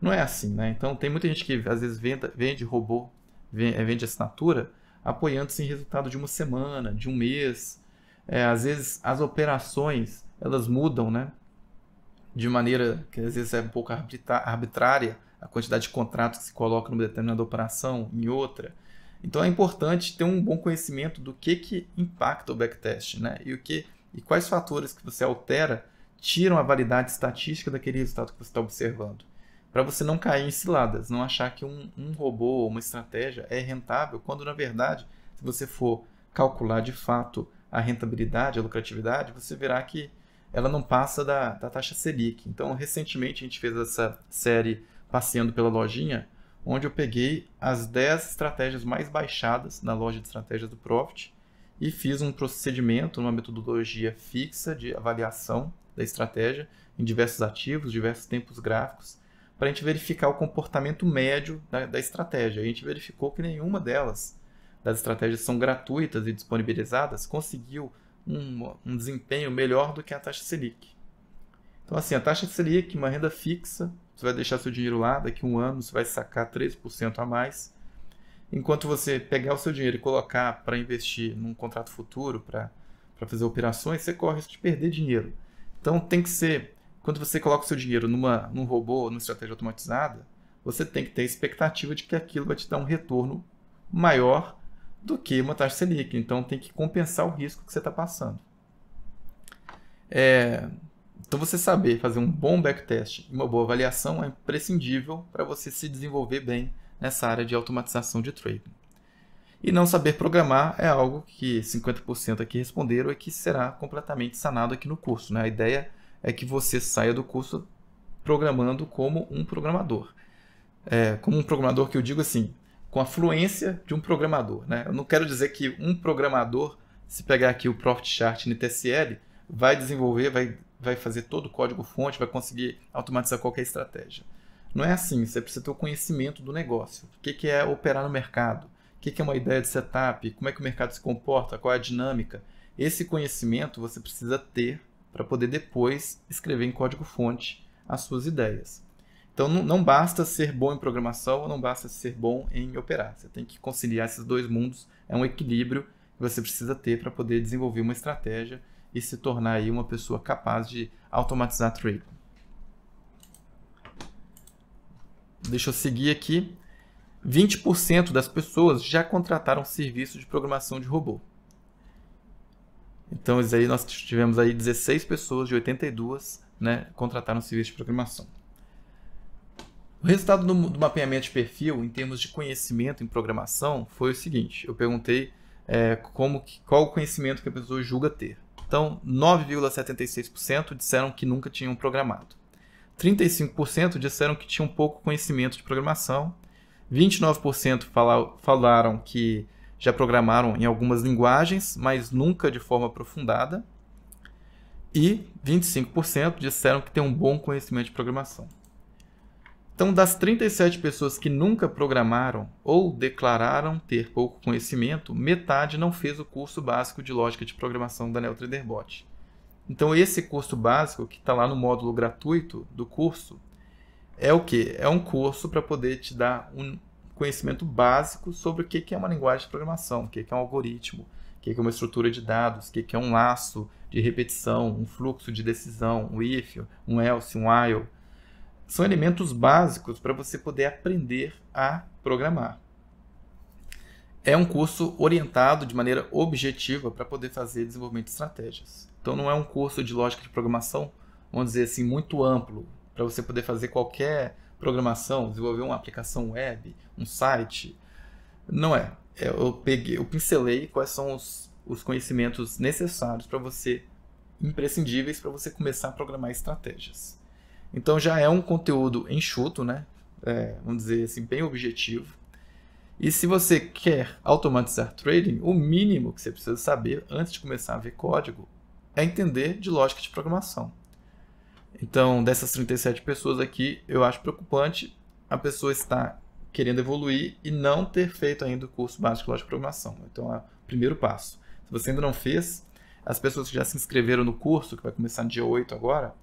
Não é assim, né? Então, tem muita gente que às vezes vende robô, vende assinatura, apoiando-se em resultado de uma semana, de um mês. Às vezes, as operações, elas mudam, né? De maneira que às vezes é um pouco arbitrária, a quantidade de contratos que se coloca numa determinada operação, em outra. Então, é importante ter um bom conhecimento do que impacta o backtest, né? E quais fatores que você altera tiram a validade estatística daquele resultado que você está observando. Para você não cair em ciladas, não achar que um robô ou uma estratégia é rentável, quando na verdade, se você for calcular de fato a rentabilidade, a lucratividade, você verá que ela não passa da taxa Selic. Então, recentemente a gente fez essa série Passeando pela Lojinha, onde eu peguei as 10 estratégias mais baixadas na loja de estratégias do Profit e fiz um procedimento, uma metodologia fixa de avaliação da estratégia em diversos ativos, diversos tempos gráficos, para a gente verificar o comportamento médio da estratégia. A gente verificou que nenhuma das estratégias são gratuitas e disponibilizadas, conseguiu um desempenho melhor do que a taxa Selic. Então, assim, a taxa Selic, uma renda fixa, você vai deixar seu dinheiro lá, daqui a um ano você vai sacar 13% a mais. Enquanto você pegar o seu dinheiro e colocar para investir num contrato futuro, para fazer operações, você corre o risco de perder dinheiro. Então, tem que ser, quando você coloca o seu dinheiro num robô, numa estratégia automatizada, você tem que ter a expectativa de que aquilo vai te dar um retorno maior do que uma taxa Selic. Então, tem que compensar o risco que você está passando. Então, você saber fazer um bom backtest e uma boa avaliação é imprescindível para você se desenvolver bem nessa área de automatização de trading. E não saber programar é algo que 50% aqui responderam e que será completamente sanado aqui no curso, né? A ideia é que você saia do curso programando como um programador. Como um programador que eu digo assim, com a fluência de um programador, né? Eu não quero dizer que um programador, se pegar aqui o Profit Chart NTSL, vai desenvolver, vai fazer todo o código-fonte, vai conseguir automatizar qualquer estratégia. Não é assim, você precisa ter o conhecimento do negócio. O que é operar no mercado? O que é uma ideia de setup? Como é que o mercado se comporta? Qual é a dinâmica? Esse conhecimento você precisa ter para poder depois escrever em código-fonte as suas ideias. Então não basta ser bom em programação, não basta ser bom em operar. Você tem que conciliar esses dois mundos. É um equilíbrio que você precisa ter para poder desenvolver uma estratégia e se tornar aí uma pessoa capaz de automatizar trading. Deixa eu seguir aqui. 20% das pessoas já contrataram serviço de programação de robô. Então, aí nós tivemos aí 16 pessoas de 82, né, contrataram serviço de programação. O resultado do mapeamento de perfil, em termos de conhecimento em programação, foi o seguinte. Eu perguntei qual o conhecimento que a pessoa julga ter. Então, 9,76% disseram que nunca tinham programado. 35% disseram que tinham pouco conhecimento de programação. 29% falaram que já programaram em algumas linguagens, mas nunca de forma aprofundada. E 25% disseram que têm um bom conhecimento de programação. Então, das 37 pessoas que nunca programaram ou declararam ter pouco conhecimento, metade não fez o curso básico de lógica de programação da NeoTraderBot. Então, esse curso básico, que está lá no módulo gratuito do curso, é o quê? É um curso para poder te dar um conhecimento básico sobre o que é uma linguagem de programação, o que é um algoritmo, o que é uma estrutura de dados, o que é um laço de repetição, um fluxo de decisão, um if, um else, um while. São elementos básicos para você poder aprender a programar. É um curso orientado de maneira objetiva para poder fazer desenvolvimento de estratégias. Então não é um curso de lógica de programação, vamos dizer assim, muito amplo, para você poder fazer qualquer programação, desenvolver uma aplicação web, um site. Não é. Eu pincelei quais são os conhecimentos necessários para você, imprescindíveis para você começar a programar estratégias. Então já é um conteúdo enxuto, né? Vamos dizer assim, bem objetivo. E se você quer automatizar trading, o mínimo que você precisa saber antes de começar a ver código é entender de lógica de programação. Então, dessas 37 pessoas aqui, eu acho preocupante a pessoa estar querendo evoluir e não ter feito ainda o curso básico de lógica de programação. Então, é o primeiro passo. Se você ainda não fez, as pessoas que já se inscreveram no curso, que vai começar no dia 8 agora,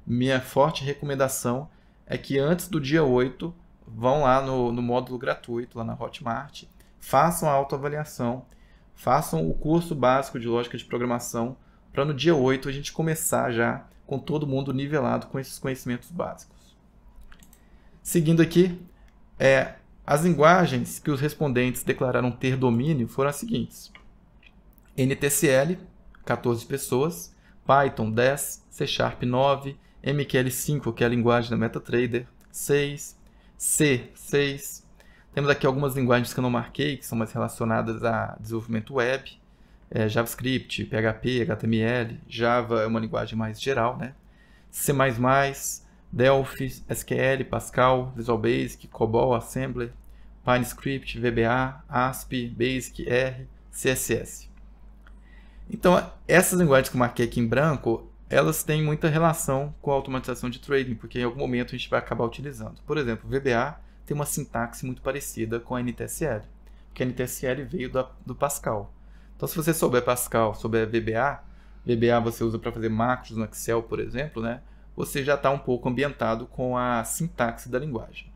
minha forte recomendação é que antes do dia 8, vão lá no módulo gratuito, lá na Hotmart, façam a autoavaliação, façam o curso básico de lógica de programação, para no dia 8 a gente começar já com todo mundo nivelado com esses conhecimentos básicos. Seguindo aqui, as linguagens que os respondentes declararam ter domínio foram as seguintes: NTSL, 14 pessoas, Python 10, C# 9, MQL5, que é a linguagem da MetaTrader, 6, C, 6. Temos aqui algumas linguagens que eu não marquei, que são mais relacionadas a desenvolvimento web, JavaScript, PHP, HTML, Java é uma linguagem mais geral, né? C++, Delphi, SQL, Pascal, Visual Basic, COBOL, Assembler, PineScript, VBA, ASP, Basic, R, CSS. Então, essas linguagens que eu marquei aqui em branco, elas têm muita relação com a automatização de trading, porque em algum momento a gente vai acabar utilizando. Por exemplo, o VBA tem uma sintaxe muito parecida com a NTSL, porque a NTSL veio do Pascal. Então, se você souber Pascal, souber VBA você usa para fazer macros no Excel, por exemplo, né? Você já está um pouco ambientado com a sintaxe da linguagem.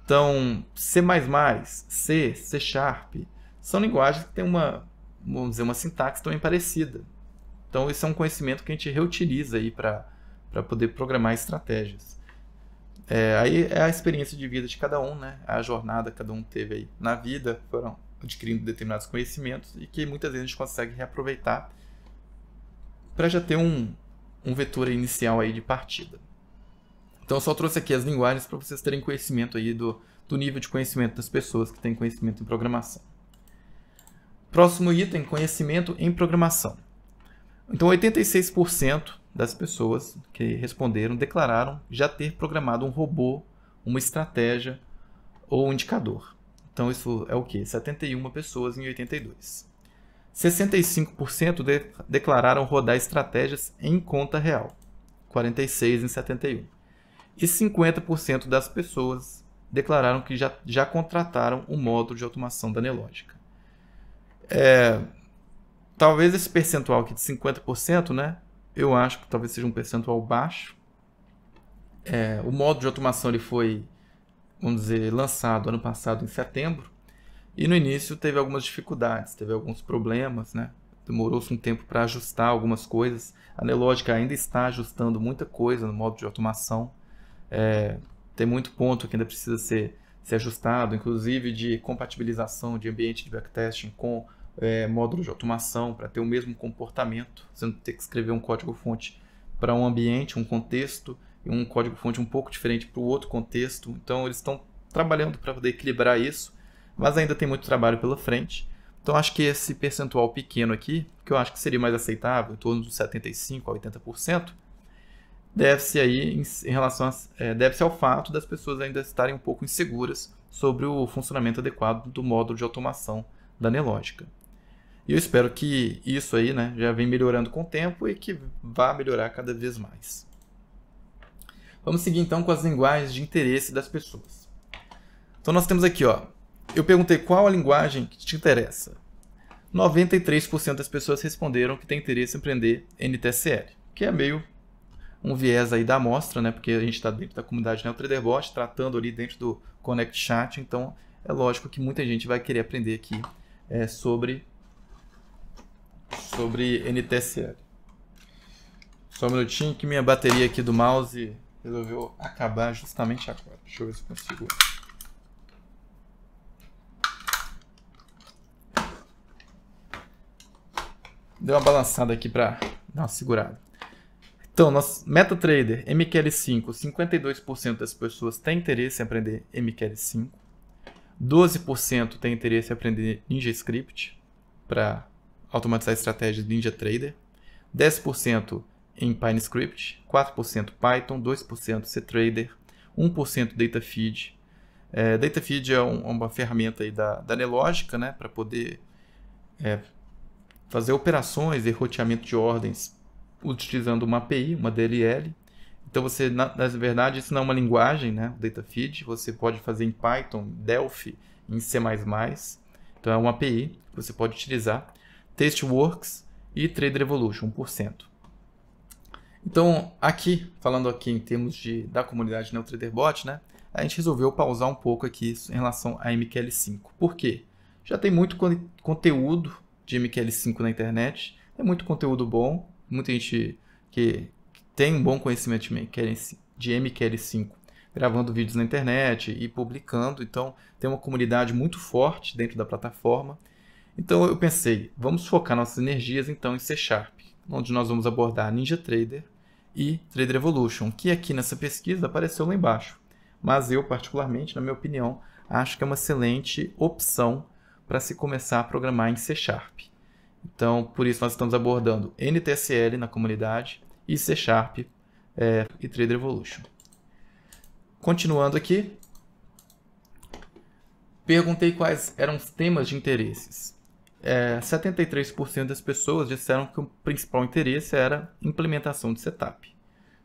Então, C++, C, C Sharp, são linguagens que têm vamos dizer, uma sintaxe também parecida. Então, isso é um conhecimento que a gente reutiliza aí para poder programar estratégias. Aí é a experiência de vida de cada um, né? A jornada que cada um teve aí na vida, foram adquirindo determinados conhecimentos e que muitas vezes a gente consegue reaproveitar para já ter um vetor inicial aí de partida. Então, eu só trouxe aqui as linguagens para vocês terem conhecimento aí do nível de conhecimento das pessoas que têm conhecimento em programação. Próximo item, conhecimento em programação. Então, 86% das pessoas que responderam declararam já ter programado um robô, uma estratégia ou um indicador. Então, isso é o quê? 71 pessoas em 82. 65% declararam rodar estratégias em conta real, 46 em 71. E 50% das pessoas declararam que já contrataram o módulo de automação da Nelogica. Talvez esse percentual aqui de 50%, né? Eu acho que talvez seja um percentual baixo. O módulo de automação ele foi, vamos dizer, lançado ano passado em setembro. E no início teve algumas dificuldades, teve alguns problemas, né? Demorou-se um tempo para ajustar algumas coisas. A Nelogica ainda está ajustando muita coisa no módulo de automação. Tem muito ponto que ainda precisa ser ajustado, inclusive de compatibilização de ambiente de backtesting com módulos de automação para ter o mesmo comportamento. Você não ter que escrever um código-fonte para um ambiente, um contexto, e um código-fonte um pouco diferente para o outro contexto. Então, eles estão trabalhando para poder equilibrar isso, mas ainda tem muito trabalho pela frente. Então, acho que esse percentual pequeno aqui, que eu acho que seria mais aceitável, em torno de 75% a 80%, deve-se aí deve-se ao fato das pessoas ainda estarem um pouco inseguras sobre o funcionamento adequado do módulo de automação da Nelogica. E eu espero que isso aí, né, já vem melhorando com o tempo e que vá melhorar cada vez mais. Vamos seguir então com as linguagens de interesse das pessoas. Então nós temos aqui, eu perguntei qual a linguagem que te interessa. 93% das pessoas responderam que tem interesse em aprender NTSL, que é meio um viés aí da amostra, né, porque a gente está dentro da comunidade NeoTraderBot, tratando ali dentro do Connect Chat, então é lógico que muita gente vai querer aprender aqui sobre NTSL. Só um minutinho que minha bateria aqui do mouse resolveu acabar justamente agora. Deixa eu ver se eu consigo. Deu uma balançada aqui para dar uma segurada. Então, MetaTrader, MQL5, 52% das pessoas têm interesse em aprender MQL5. 12% tem interesse em aprender NinjaScript para automatizar estratégias de NinjaTrader. 10% em PineScript, 4% Python, 2% CTrader, 1% DataFeed. DataFeed é uma ferramenta aí da Nelogica, né, para poder fazer operações e roteamento de ordens utilizando uma API, uma DLL. Então, na verdade, isso não é uma linguagem, né, o DataFeed. Você pode fazer em Python, Delphi, em C++. Então, é uma API que você pode utilizar. Tasteworks e Trader Evolution, 1%. Então, falando aqui em termos da comunidade NeoTraderBot, né, a gente resolveu pausar um pouco aqui em relação a MQL5. Por quê? Já tem muito conteúdo de MQL5 na internet, é muito conteúdo bom, muita gente que tem um bom conhecimento de MQL5 gravando vídeos na internet e publicando, então tem uma comunidade muito forte dentro da plataforma. Então eu pensei, vamos focar nossas energias então em C Sharp, onde nós vamos abordar NinjaTrader e Trader Evolution, que aqui nessa pesquisa apareceu lá embaixo. Mas eu, particularmente, na minha opinião, acho que é uma excelente opção para se começar a programar em C Sharp. Então, por isso nós estamos abordando NTSL na comunidade e C Sharp e Trader Evolution. Continuando aqui, perguntei quais eram os temas de interesses. 73% das pessoas disseram que o principal interesse era implementação de setup.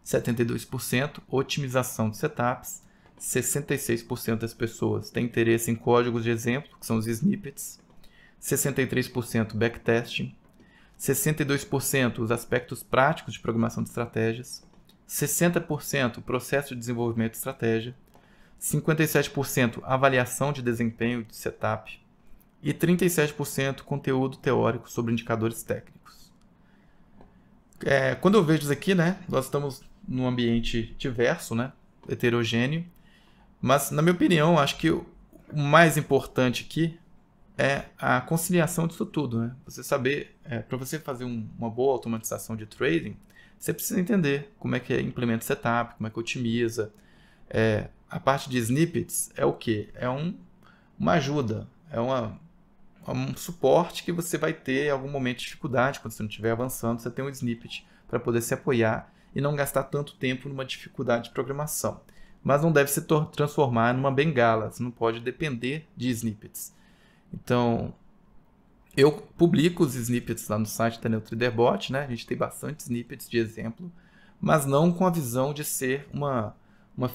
72% otimização de setups. 66% das pessoas têm interesse em códigos de exemplo, que são os snippets. 63% backtesting. 62% os aspectos práticos de programação de estratégias. 60% processo de desenvolvimento de estratégia. 57% avaliação de desempenho de setup. E 37% conteúdo teórico sobre indicadores técnicos. Quando eu vejo isso aqui, né, nós estamos num ambiente diverso, né, heterogêneo, mas, na minha opinião, acho que o mais importante aqui é a conciliação disso tudo. Né? Você saber, para você fazer uma boa automatização de trading, você precisa entender como é que implementa setup, como é que otimiza. A parte de snippets é o quê? É uma ajuda, é um suporte que você vai ter em algum momento de dificuldade, quando você não estiver avançando, você tem um snippet para poder se apoiar e não gastar tanto tempo numa dificuldade de programação. Mas não deve se transformar numa bengala, você não pode depender de snippets. Então, eu publico os snippets lá no site da NeoTraderBot, né? A gente tem bastante snippets de exemplo, mas não com a visão de ser uma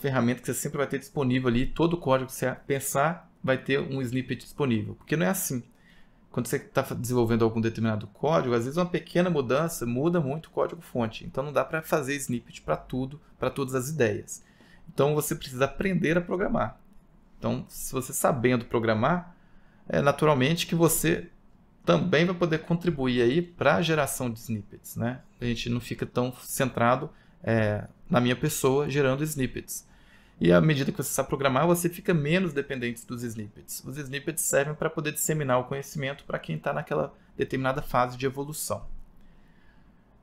ferramenta que você sempre vai ter disponível ali, todo código que você pensar vai ter um snippet disponível, porque não é assim. Quando você está desenvolvendo algum determinado código, às vezes uma pequena mudança muda muito o código-fonte, então não dá para fazer snippet para tudo, para todas as ideias. Então você precisa aprender a programar. Então, se você sabendo programar, naturalmente que você também vai poder contribuir aí para a geração de snippets, né? A gente não fica tão centrado na minha pessoa gerando snippets. E à medida que você sabe programar, você fica menos dependente dos snippets. Os snippets servem para poder disseminar o conhecimento para quem está naquela determinada fase de evolução.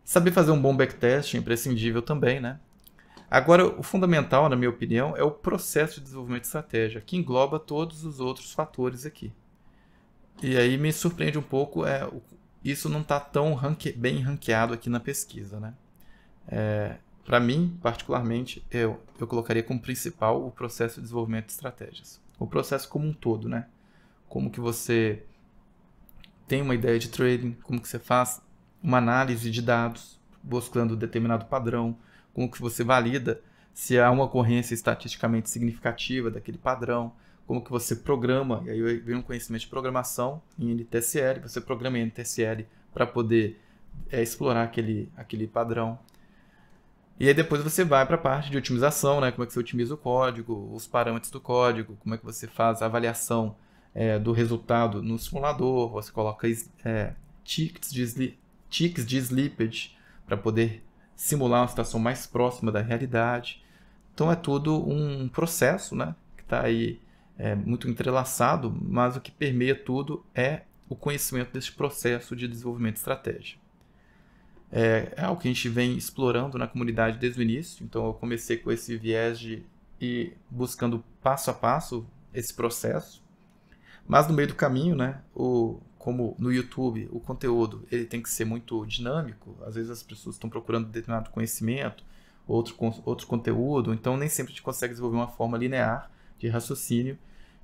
Saber fazer um bom backtest é imprescindível também, né? Agora, o fundamental, na minha opinião, é o processo de desenvolvimento de estratégia, que engloba todos os outros fatores aqui. E aí me surpreende um pouco, isso não está tão bem ranqueado aqui na pesquisa, né? Para mim, particularmente, eu colocaria como principal o processo de desenvolvimento de estratégias. O processo como um todo, né? Como que você tem uma ideia de trading, como que você faz uma análise de dados, buscando determinado padrão, como que você valida se há uma ocorrência estatisticamente significativa daquele padrão, como que você programa, e aí vem um conhecimento de programação em NTSL, você programa em NTSL para poder explorar aquele padrão. E aí depois você vai para a parte de otimização, né? Como é que você otimiza o código, os parâmetros do código, como é que você faz a avaliação do resultado no simulador, você coloca tickets de slippage para poder simular uma situação mais próxima da realidade. Então é tudo um processo, né? Que está aí muito entrelaçado, mas o que permeia tudo é o conhecimento desse processo de desenvolvimento de estratégia. É algo que a gente vem explorando na comunidade desde o início, então eu comecei com esse viés de ir buscando passo a passo esse processo, mas no meio do caminho, né, como no YouTube, o conteúdo ele tem que ser muito dinâmico, às vezes as pessoas estão procurando determinado conhecimento, outro conteúdo, então nem sempre a gente consegue desenvolver uma forma linear de raciocínio,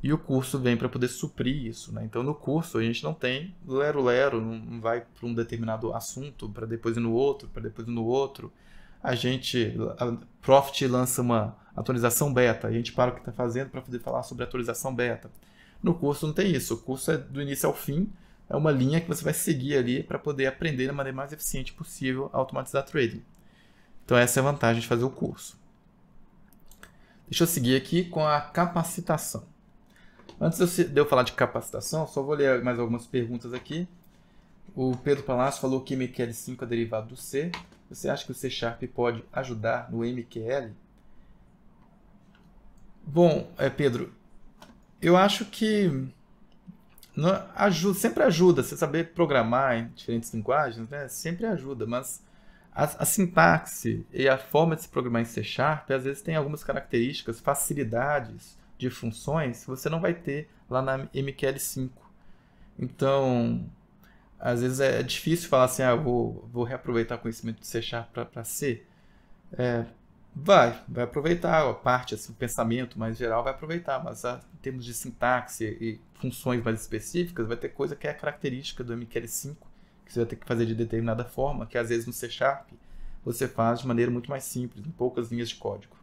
e o curso vem para poder suprir isso, né? Então, no curso, a gente não tem lero-lero, não vai para um determinado assunto, para depois ir no outro, para depois ir no outro. A Profit lança uma atualização beta, a gente para o que está fazendo para poder falar sobre a atualização beta. No curso não tem isso, o curso é do início ao fim, é uma linha que você vai seguir ali para poder aprender da maneira mais eficiente possível a automatizar trading. Então, essa é a vantagem de fazer o curso. Deixa eu seguir aqui com a capacitação. Antes de eu falar de capacitação, só vou ler mais algumas perguntas aqui. O Pedro Palácio falou que MQL5 é derivado do C. Você acha que o C# pode ajudar no MQL? Bom, Pedro, eu acho que sempre ajuda. Você saber programar em diferentes linguagens, né? Sempre ajuda, mas a sintaxe e a forma de se programar em C# às vezes tem algumas características, facilidades de funções que você não vai ter lá na MQL5. Então, às vezes é difícil falar assim, vou reaproveitar o conhecimento de C# para C. Vai aproveitar a parte, assim, o pensamento mais geral vai aproveitar, mas em termos de sintaxe e funções mais específicas, vai ter coisa que é característica do MQL5, que você vai ter que fazer de determinada forma, que às vezes no C# você faz de maneira muito mais simples, em poucas linhas de código.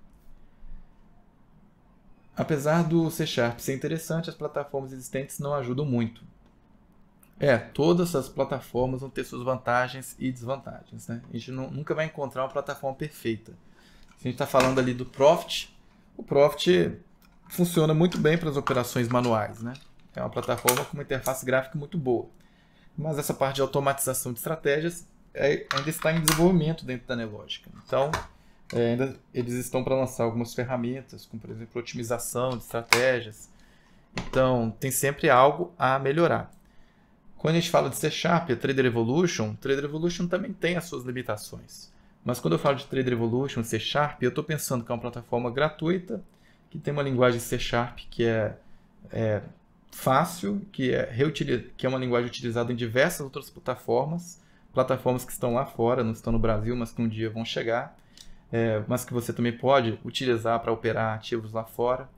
Apesar do C# ser interessante, as plataformas existentes não ajudam muito. Todas as plataformas vão ter suas vantagens e desvantagens, né? A gente nunca vai encontrar uma plataforma perfeita. Se a gente está falando ali do Profit, o Profit funciona muito bem para as operações manuais, né? É uma plataforma com uma interface gráfica muito boa. Mas essa parte de automatização de estratégias ainda está em desenvolvimento dentro da Nelogica. Então, ainda eles estão para lançar algumas ferramentas, como por exemplo, otimização de estratégias. Então, tem sempre algo a melhorar. Quando a gente fala de C#, a Trader Evolution também tem as suas limitações. Mas quando eu falo de Trader Evolution, C#, eu estou pensando que é uma plataforma gratuita, que tem uma linguagem C# que é fácil, que é uma linguagem utilizada em diversas outras plataformas que estão lá fora, não estão no Brasil, mas que um dia vão chegar, mas que você também pode utilizar para operar ativos lá fora.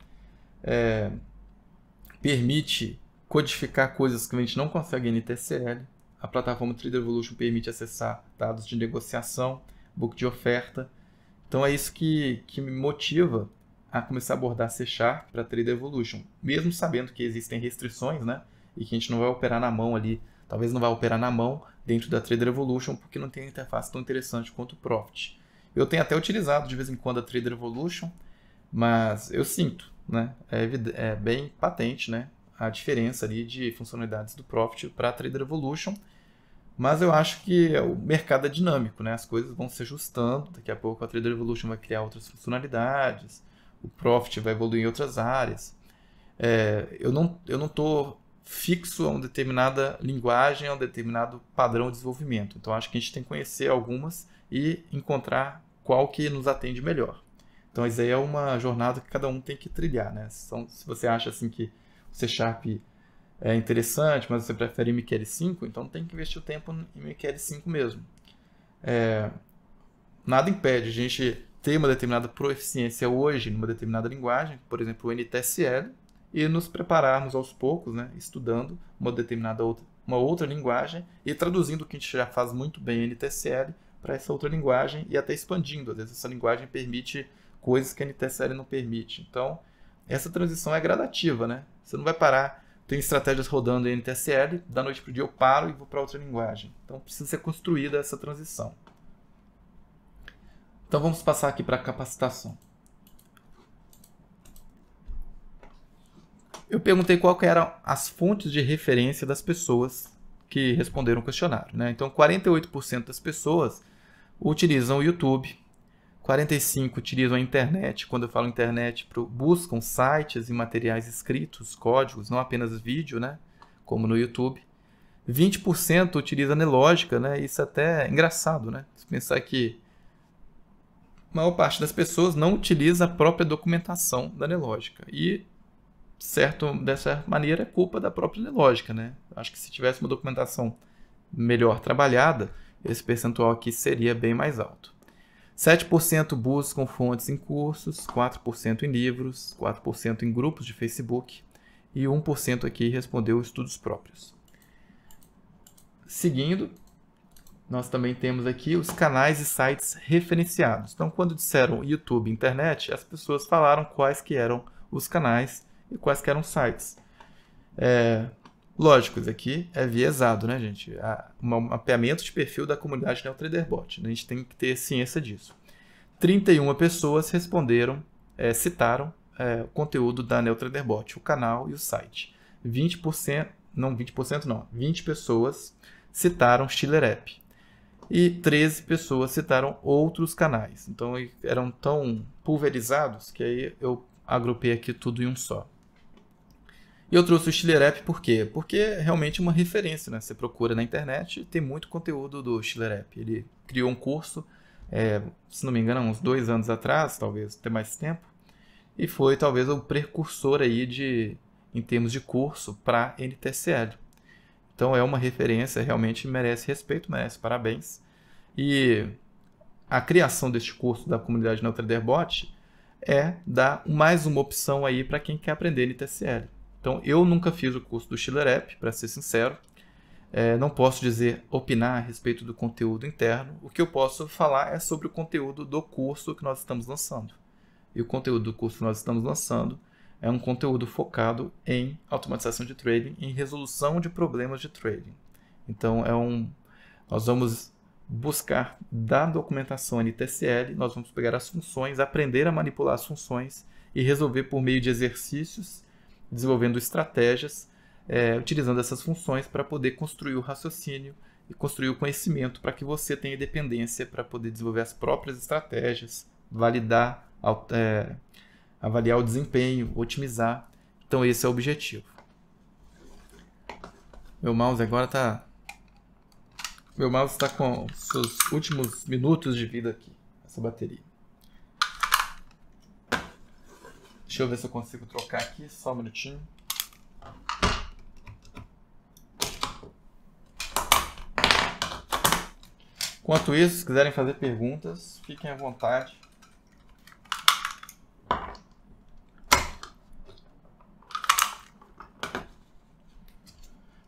Permite codificar coisas que a gente não consegue em NTCL. A plataforma Trader Evolution permite acessar dados de negociação, book de oferta. Então é isso que me motiva a começar a abordar C# para Trader Evolution, mesmo sabendo que existem restrições, né? E que a gente não vai operar na mão ali, talvez não vai operar na mão dentro da Trader Evolution, porque não tem interface tão interessante quanto o Profit. Eu tenho até utilizado de vez em quando a Trader Evolution, mas eu sinto, né? É bem patente, né? A diferença ali de funcionalidades do Profit para a Trader Evolution. Mas eu acho que o mercado é dinâmico, né? As coisas vão se ajustando. Daqui a pouco a Trader Evolution vai criar outras funcionalidades, o Profit vai evoluir em outras áreas. Eu não estou fixo a uma determinada linguagem, a um determinado padrão de desenvolvimento. Então acho que a gente tem que conhecer algumas e encontrar qual que nos atende melhor. Então isso aí é uma jornada que cada um tem que trilhar, né? Se você acha assim que o C# é interessante, mas você prefere MQL5, então tem que investir o tempo em MQL5 mesmo. Nada impede a gente ter uma determinada proficiência hoje numa determinada linguagem, por exemplo, o NTSL, e nos prepararmos aos poucos, né, estudando uma outra linguagem e traduzindo o que a gente já faz muito bem em NTSL para essa outra linguagem e até expandindo. Às vezes essa linguagem permite coisas que a NTSL não permite. Então, essa transição é gradativa, né? Você não vai parar. Tem estratégias rodando em NTSL, da noite para o dia eu paro e vou para outra linguagem. Então precisa ser construída essa transição. Então vamos passar aqui para a capacitação. Eu perguntei qual que eram as fontes de referência das pessoas que responderam o questionário, né? Então 48% das pessoas utilizam o YouTube, 45% utilizam a internet. Quando eu falo internet, buscam sites e materiais escritos, códigos, não apenas vídeo, né? Como no YouTube. 20% utiliza a Nelogica, né? Isso até é engraçado, né? Se pensar que a maior parte das pessoas não utiliza a própria documentação da Nelogica. E, dessa maneira, é culpa da própria Nelogica, né? Acho que se tivesse uma documentação melhor trabalhada, esse percentual aqui seria bem mais alto. 7% buscam fontes em cursos, 4% em livros, 4% em grupos de Facebook e 1% aqui respondeu estudos próprios. Seguindo, nós também temos aqui os canais e sites referenciados. Então, quando disseram YouTube e internet, as pessoas falaram quais que eram os canais e quais que eram os sites. Lógico, isso aqui é viesado, né, gente? Um mapeamento de perfil da comunidade NeoTraderBot. A gente tem que ter ciência disso. 31 pessoas responderam, citaram o conteúdo da NeoTraderBot, o canal e o site. 20 pessoas citaram StillerApp. E 13 pessoas citaram outros canais. Então, eram tão pulverizados que aí eu agrupei aqui tudo em um só. E eu trouxe o StillerApp por quê? Porque é realmente uma referência, né? Você procura na internet e tem muito conteúdo do StillerApp. Ele criou um curso, se não me engano, uns 2 anos atrás, talvez até mais tempo, e foi talvez o precursor aí em termos de curso para NTSL. Então é uma referência, realmente merece respeito, merece parabéns. E a criação deste curso da comunidade NeoTraderBot é dar mais uma opção aí para quem quer aprender NTSL. Então, eu nunca fiz o curso do Schiller App, para ser sincero. Não posso opinar a respeito do conteúdo interno. O que eu posso falar é sobre o conteúdo do curso que nós estamos lançando. E o conteúdo do curso que nós estamos lançando é um conteúdo focado em automatização de trading, em resolução de problemas de trading. Então, nós vamos buscar da documentação NTSL, nós vamos pegar as funções, aprender a manipular as funções e resolver por meio de exercícios, desenvolvendo estratégias, utilizando essas funções para poder construir o raciocínio e construir o conhecimento para que você tenha independência para poder desenvolver as próprias estratégias, validar, avaliar o desempenho, otimizar. Então esse é o objetivo. Meu mouse agora está... Meu mouse está com os seus últimos minutos de vida aqui, essa bateria. Deixa eu ver se eu consigo trocar aqui, só um minutinho. Enquanto isso, se quiserem fazer perguntas, fiquem à vontade.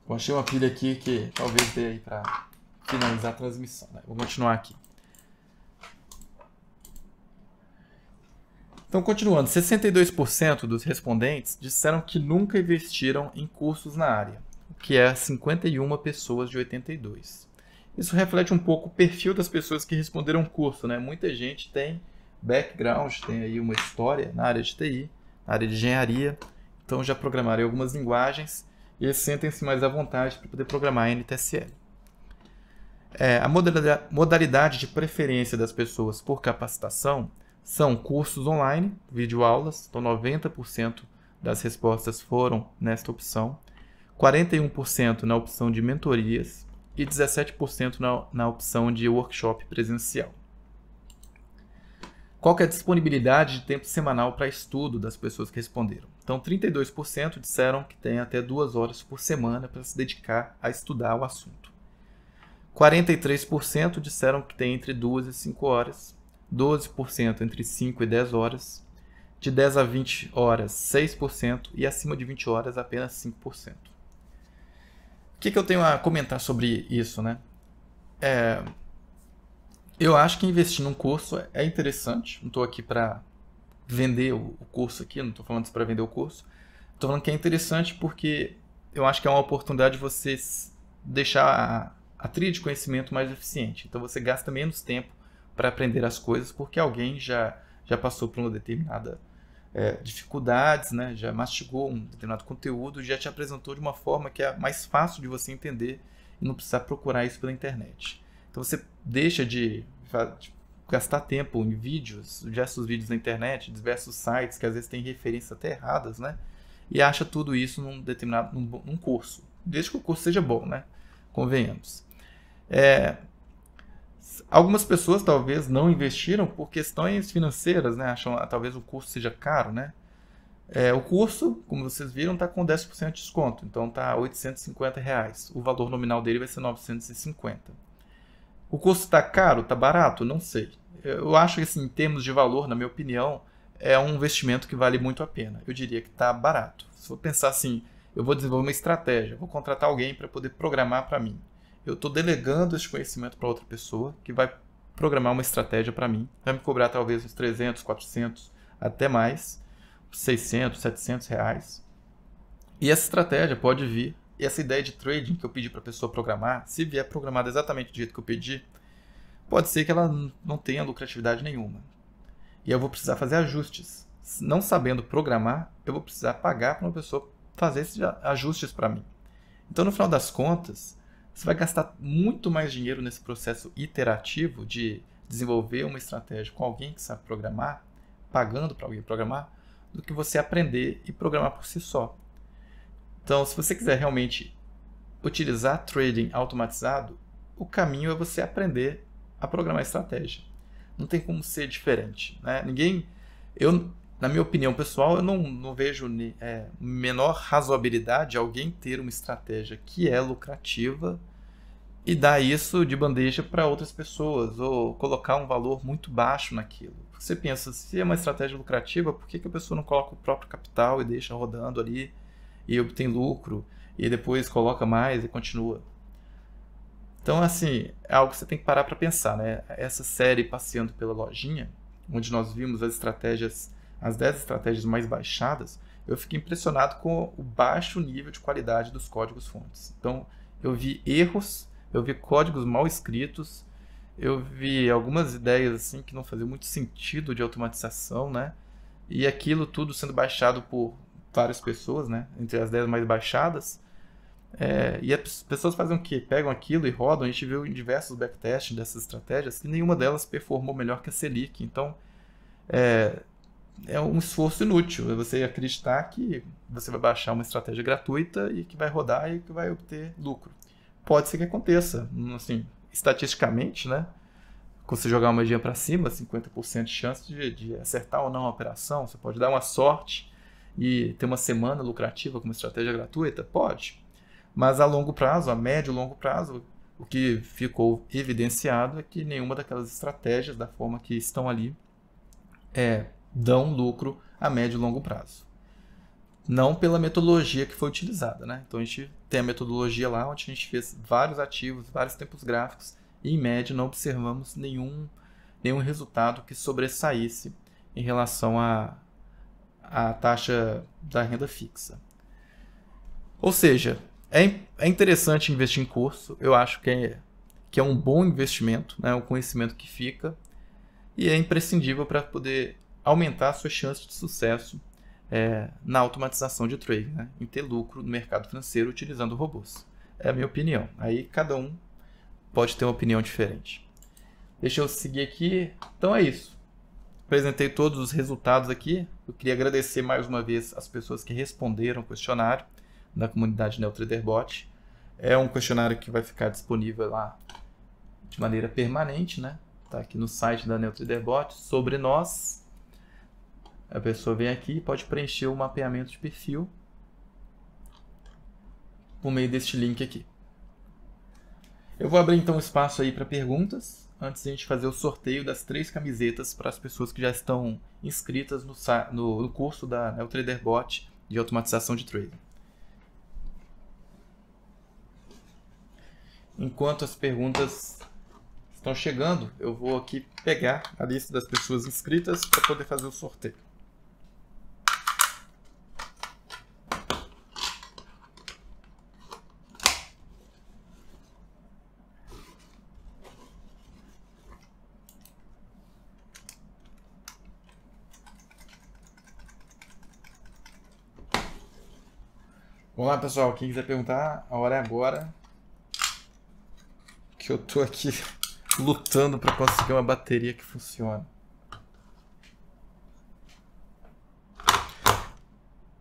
Bom, achei uma pilha aqui que talvez dê aí para finalizar a transmissão, né? Vou continuar aqui. Então, continuando, 62% dos respondentes disseram que nunca investiram em cursos na área, o que é 51 pessoas de 82. Isso reflete um pouco o perfil das pessoas que responderam curso, né? Muita gente tem background, tem aí uma história na área de TI, na área de engenharia, então já programaram algumas linguagens e eles sentem-se mais à vontade para poder programar NTSL. A modalidade de preferência das pessoas por capacitação são cursos online, videoaulas, então 90% das respostas foram nesta opção, 41% na opção de mentorias e 17% na opção de workshop presencial. Qual que é a disponibilidade de tempo semanal para estudo das pessoas que responderam? Então, 32% disseram que tem até 2 horas por semana para se dedicar a estudar o assunto. 43% disseram que tem entre 2 e 5 horas, 12% entre 5 e 10 horas, de 10 a 20 horas 6% e acima de 20 horas apenas 5%. O que eu tenho a comentar sobre isso, né? Eu acho que investir num curso é interessante. Não estou aqui para vender o curso aqui, não estou falando isso para vender o curso. Estou falando que é interessante porque eu acho que é uma oportunidade de você deixar a trilha de conhecimento mais eficiente. Então você gasta menos tempo para aprender as coisas porque alguém já passou por uma determinada dificuldades, né? Já mastigou um determinado conteúdo, já te apresentou de uma forma que é mais fácil de você entender e não precisar procurar isso pela internet. Então você deixa de gastar tempo em vídeos, diversos vídeos na internet, diversos sites que às vezes têm referências até erradas, né? E acha tudo isso num curso, desde que o curso seja bom, né? Convenhamos. Algumas pessoas talvez não investiram por questões financeiras, né? Acham talvez o curso seja caro, né? O curso, como vocês viram, está com 10% de desconto, então está R$ 850. O valor nominal dele vai ser 950. O curso está caro? Está barato? Não sei. Eu acho que, assim, em termos de valor, na minha opinião, é um investimento que vale muito a pena. Eu diria que está barato. Se eu pensar assim, eu vou desenvolver uma estratégia, vou contratar alguém para poder programar para mim. Eu estou delegando esse conhecimento para outra pessoa que vai programar uma estratégia para mim. Vai me cobrar talvez uns 300, 400, até mais, 600, 700 reais. E essa estratégia pode vir, e essa ideia de trading que eu pedi para a pessoa programar, se vier programada exatamente do jeito que eu pedi, pode ser que ela não tenha lucratividade nenhuma. E eu vou precisar fazer ajustes. Não sabendo programar, eu vou precisar pagar para uma pessoa fazer esses ajustes para mim. Então, no final das contas, você vai gastar muito mais dinheiro nesse processo iterativo de desenvolver uma estratégia com alguém que sabe programar, pagando para alguém programar, do que você aprender e programar por si só. Então, se você quiser realmente utilizar trading automatizado, o caminho é você aprender a programar estratégia. Não tem como ser diferente, né? Na minha opinião pessoal, eu não vejo menor razoabilidade alguém ter uma estratégia que é lucrativa e dar isso de bandeja para outras pessoas, ou colocar um valor muito baixo naquilo. Você pensa, se é uma estratégia lucrativa, por que que a pessoa não coloca o próprio capital e deixa rodando ali e obtém lucro, e depois coloca mais e continua? Então, assim, é algo que você tem que parar para pensar, né? Essa série Passeando pela Lojinha, onde nós vimos as estratégias, as 10 estratégias mais baixadas, eu fiquei impressionado com o baixo nível de qualidade dos códigos-fontes. Então, eu vi erros, eu vi códigos mal escritos, eu vi algumas ideias assim que não faziam muito sentido de automatização, né? E aquilo tudo sendo baixado por várias pessoas, né? Entre as 10 mais baixadas. E as pessoas fazem o quê? Pegam aquilo e rodam. A gente viu em diversos backtests dessas estratégias que nenhuma delas performou melhor que a Selic. Então, é um esforço inútil. É você acreditar que você vai baixar uma estratégia gratuita e que vai rodar e que vai obter lucro. Pode ser que aconteça. Assim, estatisticamente, né? Quando você jogar uma moedinha para cima, 50% de chance de acertar ou não a operação. Você pode dar uma sorte e ter uma semana lucrativa com uma estratégia gratuita? Pode. Mas a longo prazo, a médio e longo prazo, o que ficou evidenciado é que nenhuma daquelas estratégias, da forma que estão ali, dão lucro a médio e longo prazo. Não pela metodologia que foi utilizada, né? Então a gente tem a metodologia lá, onde a gente fez vários ativos, vários tempos gráficos, e em média não observamos nenhum resultado que sobressaísse em relação à taxa da renda fixa. Ou seja, é interessante investir em curso, eu acho que é um bom investimento, né? Um conhecimento que fica, e é imprescindível para poder aumentar a sua chance de sucesso na automatização de trade, né? Em ter lucro no mercado financeiro utilizando robôs. É a minha opinião. Aí cada um pode ter uma opinião diferente. Deixa eu seguir aqui. Então é isso. Apresentei todos os resultados aqui. Eu queria agradecer mais uma vez as pessoas que responderam o questionário da comunidade NeoTraderBot. É um questionário que vai ficar disponível lá de maneira permanente, né? Tá aqui no site da NeoTraderBot, sobre nós. A pessoa vem aqui e pode preencher o mapeamento de perfil por meio deste link aqui. Eu vou abrir então espaço aí para perguntas, antes de a gente fazer o sorteio das 3 camisetas para as pessoas que já estão inscritas no curso da NeoTraderBot de automatização de trading. Enquanto as perguntas estão chegando, eu vou aqui pegar a lista das pessoas inscritas para poder fazer o sorteio. Vamos lá, pessoal. Quem quiser perguntar, a hora é agora. Que eu tô aqui lutando para conseguir uma bateria que funcione.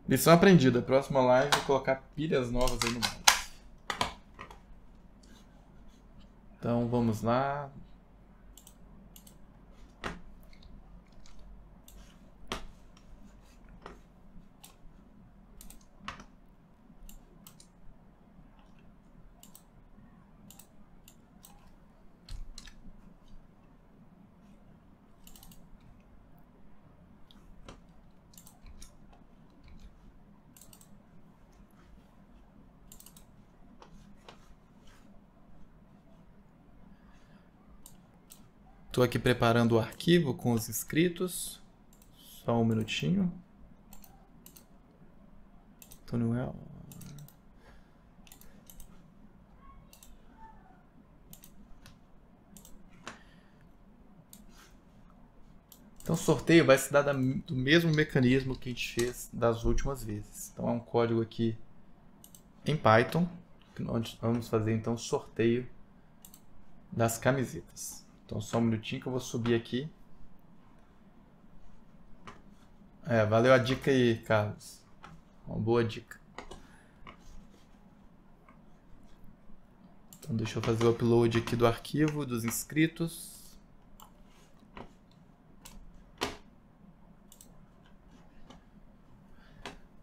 Lição aprendida. Próxima live, vou colocar pilhas novas aí no mouse. Então, vamos lá. Estou aqui preparando o arquivo com os inscritos. Só um minutinho. Antônio. Então o sorteio vai se dar do mesmo mecanismo que a gente fez das últimas vezes. Então é um código aqui em Python, onde vamos fazer então o sorteio das camisetas. Então só um minutinho que eu vou subir aqui. Valeu a dica aí, Carlos. Uma boa dica. Então deixa eu fazer o upload aqui do arquivo dos inscritos.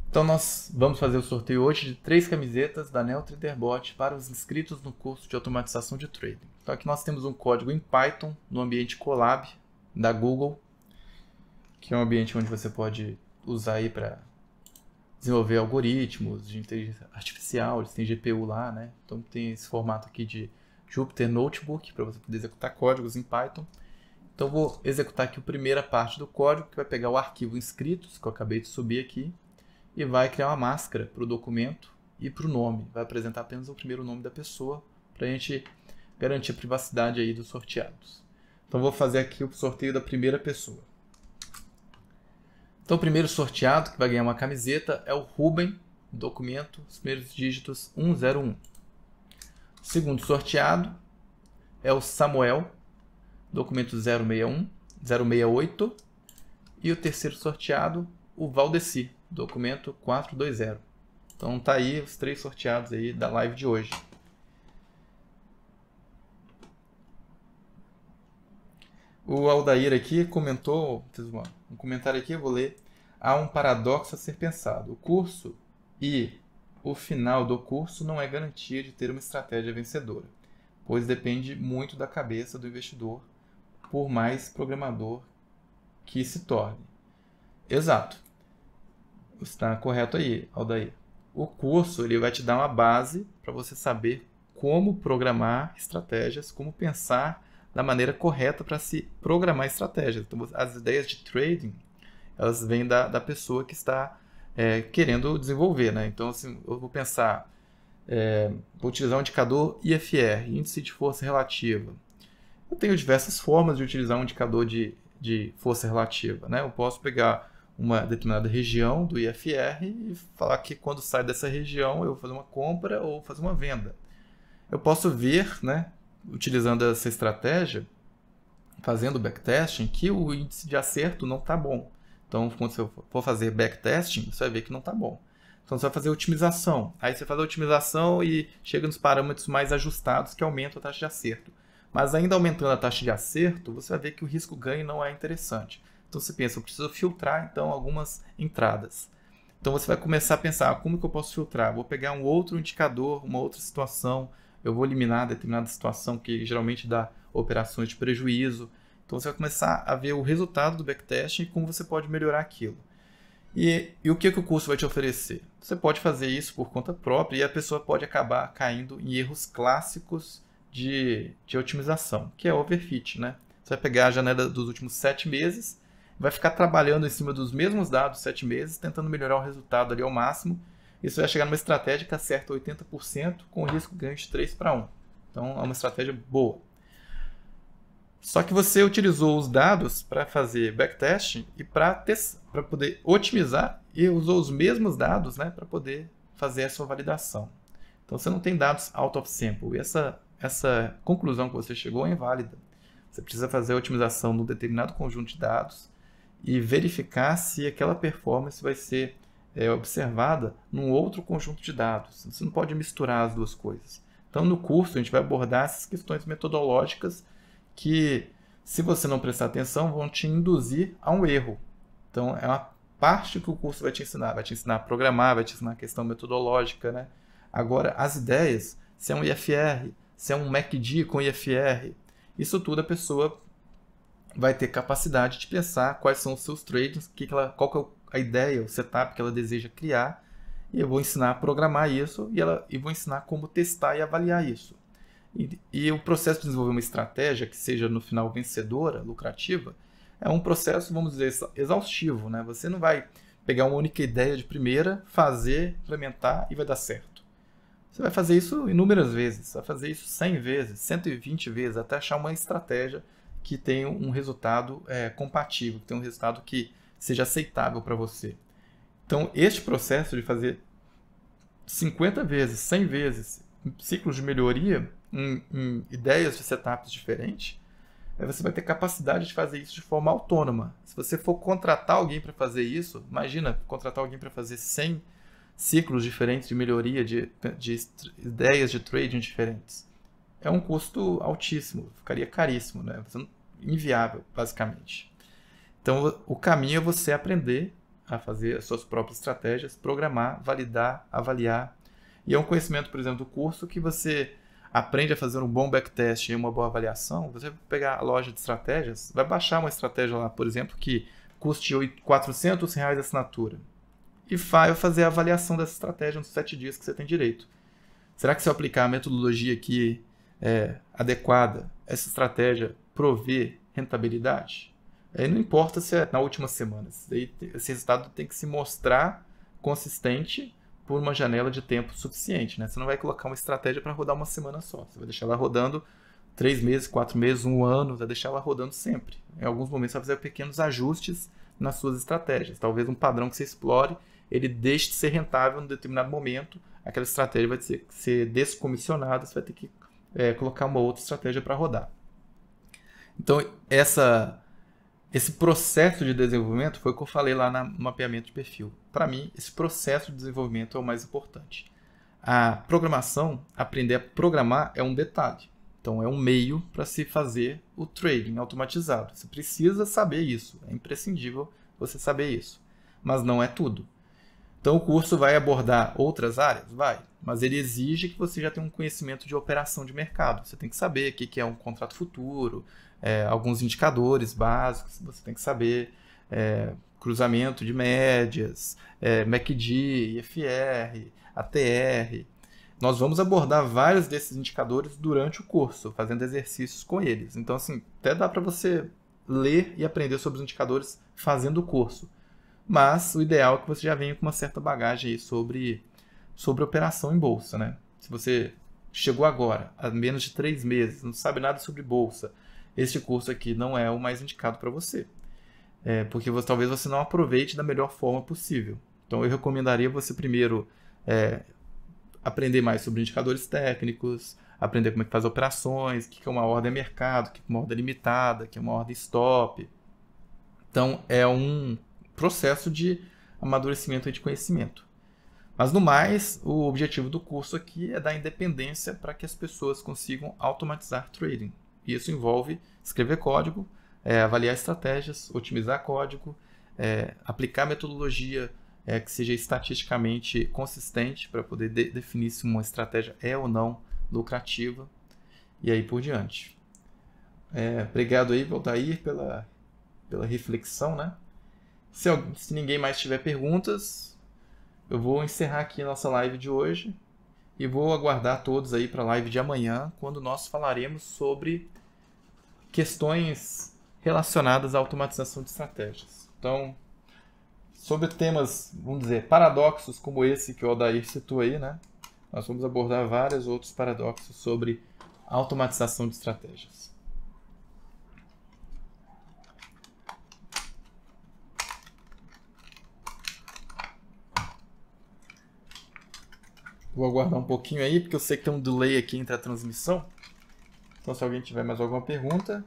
Então Então nós vamos fazer o sorteio hoje de 3 camisetas da NeoTraderBot para os inscritos no curso de automatização de trading. Então aqui nós temos um código em Python no ambiente Colab da Google, que é um ambiente onde você pode usar aí para desenvolver algoritmos de inteligência artificial. Eles têm GPU lá, né? Então tem esse formato aqui de Jupyter Notebook para você poder executar códigos em Python. Então eu vou executar aqui a primeira parte do código, que vai pegar o arquivo inscritos, que eu acabei de subir aqui, e vai criar uma máscara para o documento e para o nome. Vai apresentar apenas o primeiro nome da pessoa, para a gente garantir a privacidade aí dos sorteados. Então vou fazer aqui o sorteio da primeira pessoa. Então o primeiro sorteado que vai ganhar uma camiseta é o Ruben, documento, os primeiros dígitos 101. O segundo sorteado é o Samuel, documento 068. E o terceiro sorteado, o Valdeci, documento 420. Então tá aí os 3 sorteados aí da live de hoje. O Aldair aqui comentou, fez um comentário aqui, eu vou ler. Há um paradoxo a ser pensado. O curso e o final do curso não é garantia de ter uma estratégia vencedora, pois depende muito da cabeça do investidor, por mais programador que se torne. Exato. Está correto aí, Aldair. O curso ele vai te dar uma base para você saber como programar estratégias, como pensar da maneira correta para se programar estratégias. Então, as ideias de trading, elas vêm da pessoa que está querendo desenvolver, né? Então, assim, eu vou pensar, vou utilizar um indicador IFR, Índice de Força Relativa. Eu tenho diversas formas de utilizar um indicador de força relativa, né? Eu posso pegar uma determinada região do IFR e falar que quando sai dessa região eu vou fazer uma compra ou fazer uma venda. Eu posso ver, né, utilizando essa estratégia, fazendo backtesting, que o índice de acerto não está bom. Então, quando você for fazer backtesting, você vai ver que não está bom. Então, você vai fazer otimização. Aí você faz a otimização e chega nos parâmetros mais ajustados que aumentam a taxa de acerto. Mas ainda aumentando a taxa de acerto, você vai ver que o risco-ganho não é interessante. Então você pensa, eu preciso filtrar então algumas entradas. Então você vai começar a pensar, como que eu posso filtrar? Vou pegar um outro indicador, uma outra situação, eu vou eliminar determinada situação que geralmente dá operações de prejuízo. Então você vai começar a ver o resultado do backtesting e como você pode melhorar aquilo. E o que o curso vai te oferecer? Você pode fazer isso por conta própria e a pessoa pode acabar caindo em erros clássicos de otimização, que é overfit, né? Você vai pegar a janela dos últimos 7 meses, vai ficar trabalhando em cima dos mesmos dados 7 meses, tentando melhorar o resultado ali ao máximo, e você vai chegar numa estratégia que acerta 80% com o risco ganho de 3-1. Então é uma estratégia boa. Só que você utilizou os dados para fazer backtesting e para poder otimizar e usou os mesmos dados, né, para poder fazer a sua validação. Então você não tem dados out of sample. E essa conclusão que você chegou é inválida. Você precisa fazer a otimização num determinado conjunto de dados e verificar se aquela performance vai ser observada num outro conjunto de dados. Você não pode misturar as duas coisas. Então, no curso, a gente vai abordar essas questões metodológicas que, se você não prestar atenção, vão te induzir a um erro. Então, é uma parte que o curso vai te ensinar. Vai te ensinar a programar, vai te ensinar a questão metodológica, né? Agora, as ideias, se é um IFR, se é um MACD com IFR, isso tudo a pessoa vai ter capacidade de pensar quais são os seus trades, qual que é a ideia, o setup que ela deseja criar, e eu vou ensinar a programar isso e vou ensinar como testar e avaliar isso. E o processo de desenvolver uma estratégia que seja no final vencedora, lucrativa, é um processo, vamos dizer, exaustivo, né? Você não vai pegar uma única ideia de primeira, fazer, implementar e vai dar certo. Você vai fazer isso inúmeras vezes, você vai fazer isso 100 vezes, 120 vezes, até achar uma estratégia que tenha um resultado compatível, que tenha um resultado que seja aceitável para você. Então, este processo de fazer 50 vezes, 100 vezes, ciclos de melhoria, em ideias de setups diferentes, você vai ter capacidade de fazer isso de forma autônoma. Se você for contratar alguém para fazer isso, imagina contratar alguém para fazer 100 ciclos diferentes de melhoria, de ideias de trading diferentes. É um custo altíssimo, ficaria caríssimo, né? Inviável, basicamente. Então, o caminho é você aprender a fazer as suas próprias estratégias, programar, validar, avaliar. E é um conhecimento, por exemplo, do curso que você aprende a fazer um bom backtest e uma boa avaliação. Você vai pegar a loja de estratégias, vai baixar uma estratégia lá, por exemplo, que custe R$400 a assinatura. E vai fazer a avaliação dessa estratégia nos 7 dias que você tem direito. Será que se eu aplicar a metodologia aqui adequada, essa estratégia provê rentabilidade? Aí não importa se é na última semana. Esse resultado tem que se mostrar consistente por uma janela de tempo suficiente. Né? Você não vai colocar uma estratégia para rodar uma semana só. Você vai deixar ela rodando 3 meses, 4 meses, 1 ano, vai deixar ela rodando sempre. Em alguns momentos você vai fazer pequenos ajustes nas suas estratégias. Talvez um padrão que você explore, ele deixe de ser rentável em determinado momento, aquela estratégia vai ter que ser descomissionada, você vai ter que colocar uma outra estratégia para rodar. Então, esse processo de desenvolvimento foi o que eu falei lá no mapeamento de perfil. Para mim, esse processo de desenvolvimento é o mais importante. A programação, aprender a programar é um detalhe. Então, é um meio para se fazer o trading automatizado. Você precisa saber isso. É imprescindível você saber isso. Mas não é tudo. Então, o curso vai abordar outras áreas? Vai. Mas ele exige que você já tenha um conhecimento de operação de mercado. Você tem que saber o que é um contrato futuro, alguns indicadores básicos, você tem que saber cruzamento de médias, MACD, IFR, ATR. Nós vamos abordar vários desses indicadores durante o curso, fazendo exercícios com eles. Então, assim, até dá para você ler e aprender sobre os indicadores fazendo o curso. Mas o ideal é que você já venha com uma certa bagagem aí sobre operação em bolsa. Né? Se você chegou agora, há menos de 3 meses, não sabe nada sobre bolsa, este curso aqui não é o mais indicado para você. Porque talvez você não aproveite da melhor forma possível. Então, eu recomendaria você primeiro aprender mais sobre indicadores técnicos, aprender como é que faz operações, o que é uma ordem mercado, o que é uma ordem limitada, o que é uma ordem stop. Então, é um processo de amadurecimento de conhecimento. Mas, no mais, o objetivo do curso aqui é dar independência para que as pessoas consigam automatizar trading. E isso envolve escrever código, avaliar estratégias, otimizar código, aplicar metodologia que seja estatisticamente consistente para poder definir se uma estratégia é ou não lucrativa e aí por diante. Obrigado aí, Valdair, pela reflexão, né? Se ninguém mais tiver perguntas, eu vou encerrar aqui a nossa live de hoje e vou aguardar todos aí para a live de amanhã, quando nós falaremos sobre questões relacionadas à automatização de estratégias. Então, sobre temas, vamos dizer, paradoxos como esse que o Aldair citou aí, né? Nós vamos abordar vários outros paradoxos sobre automatização de estratégias. Vou aguardar um pouquinho aí, porque eu sei que tem um delay aqui entre a transmissão. Então, se alguém tiver mais alguma pergunta...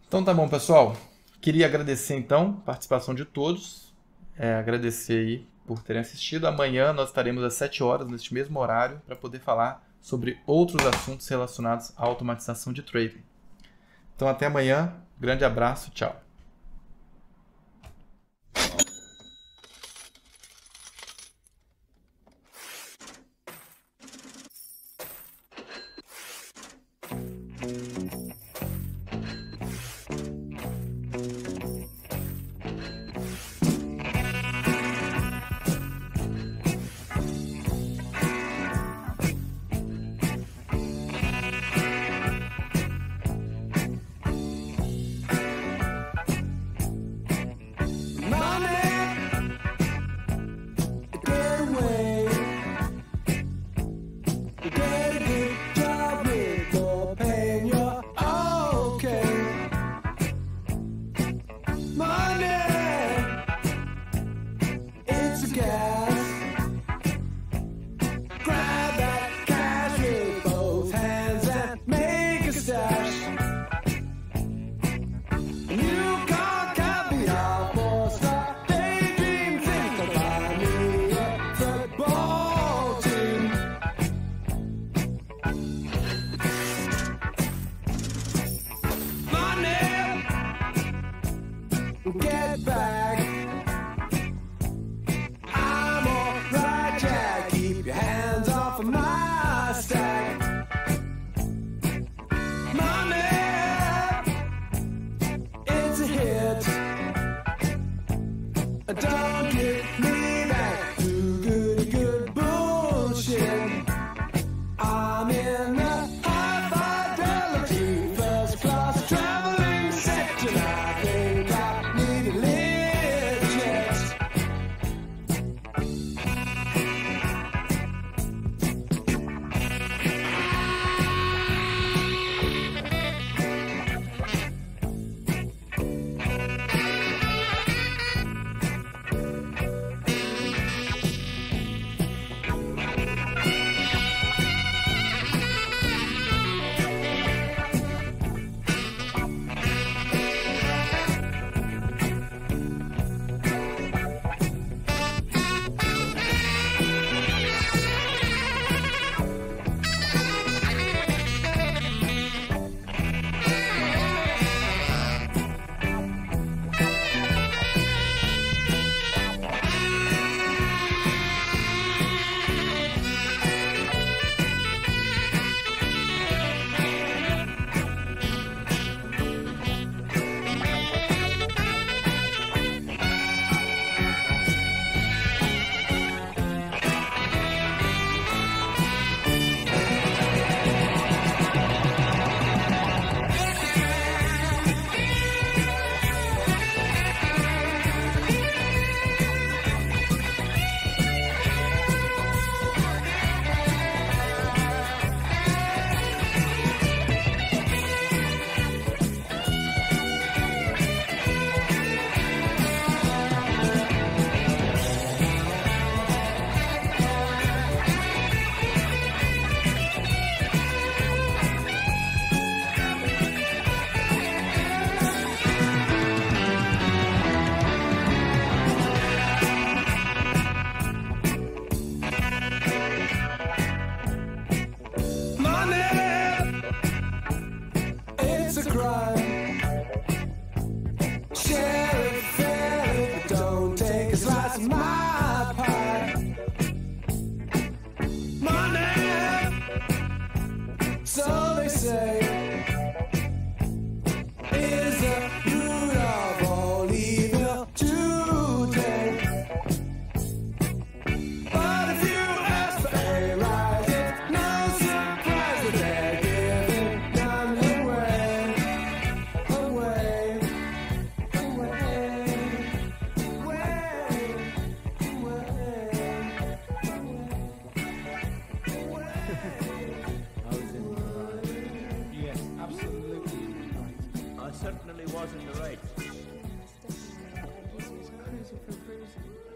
Então tá bom, pessoal. Queria agradecer então a participação de todos. Agradecer aí por terem assistido. Amanhã nós estaremos às 7 horas, neste mesmo horário, para poder falar sobre outros assuntos relacionados à automatização de trading. Então até amanhã. Grande abraço. Tchau. get back. I'm alright, Jack. Keep your hands off of my stack. Money, it's a hit. Don't get me back to good bullshit. I'm in the high fidelity first class traveling section. I think I need a lift jet. It's a crime. Share it fairly, but don't take a slice of my pie. Money, so they say, is the root of all evil today. But if you ask for a rise, it's no surprise that they're giving none away. Away, away, Yes, absolutely right. I certainly was in the right. This was cruising for cruising.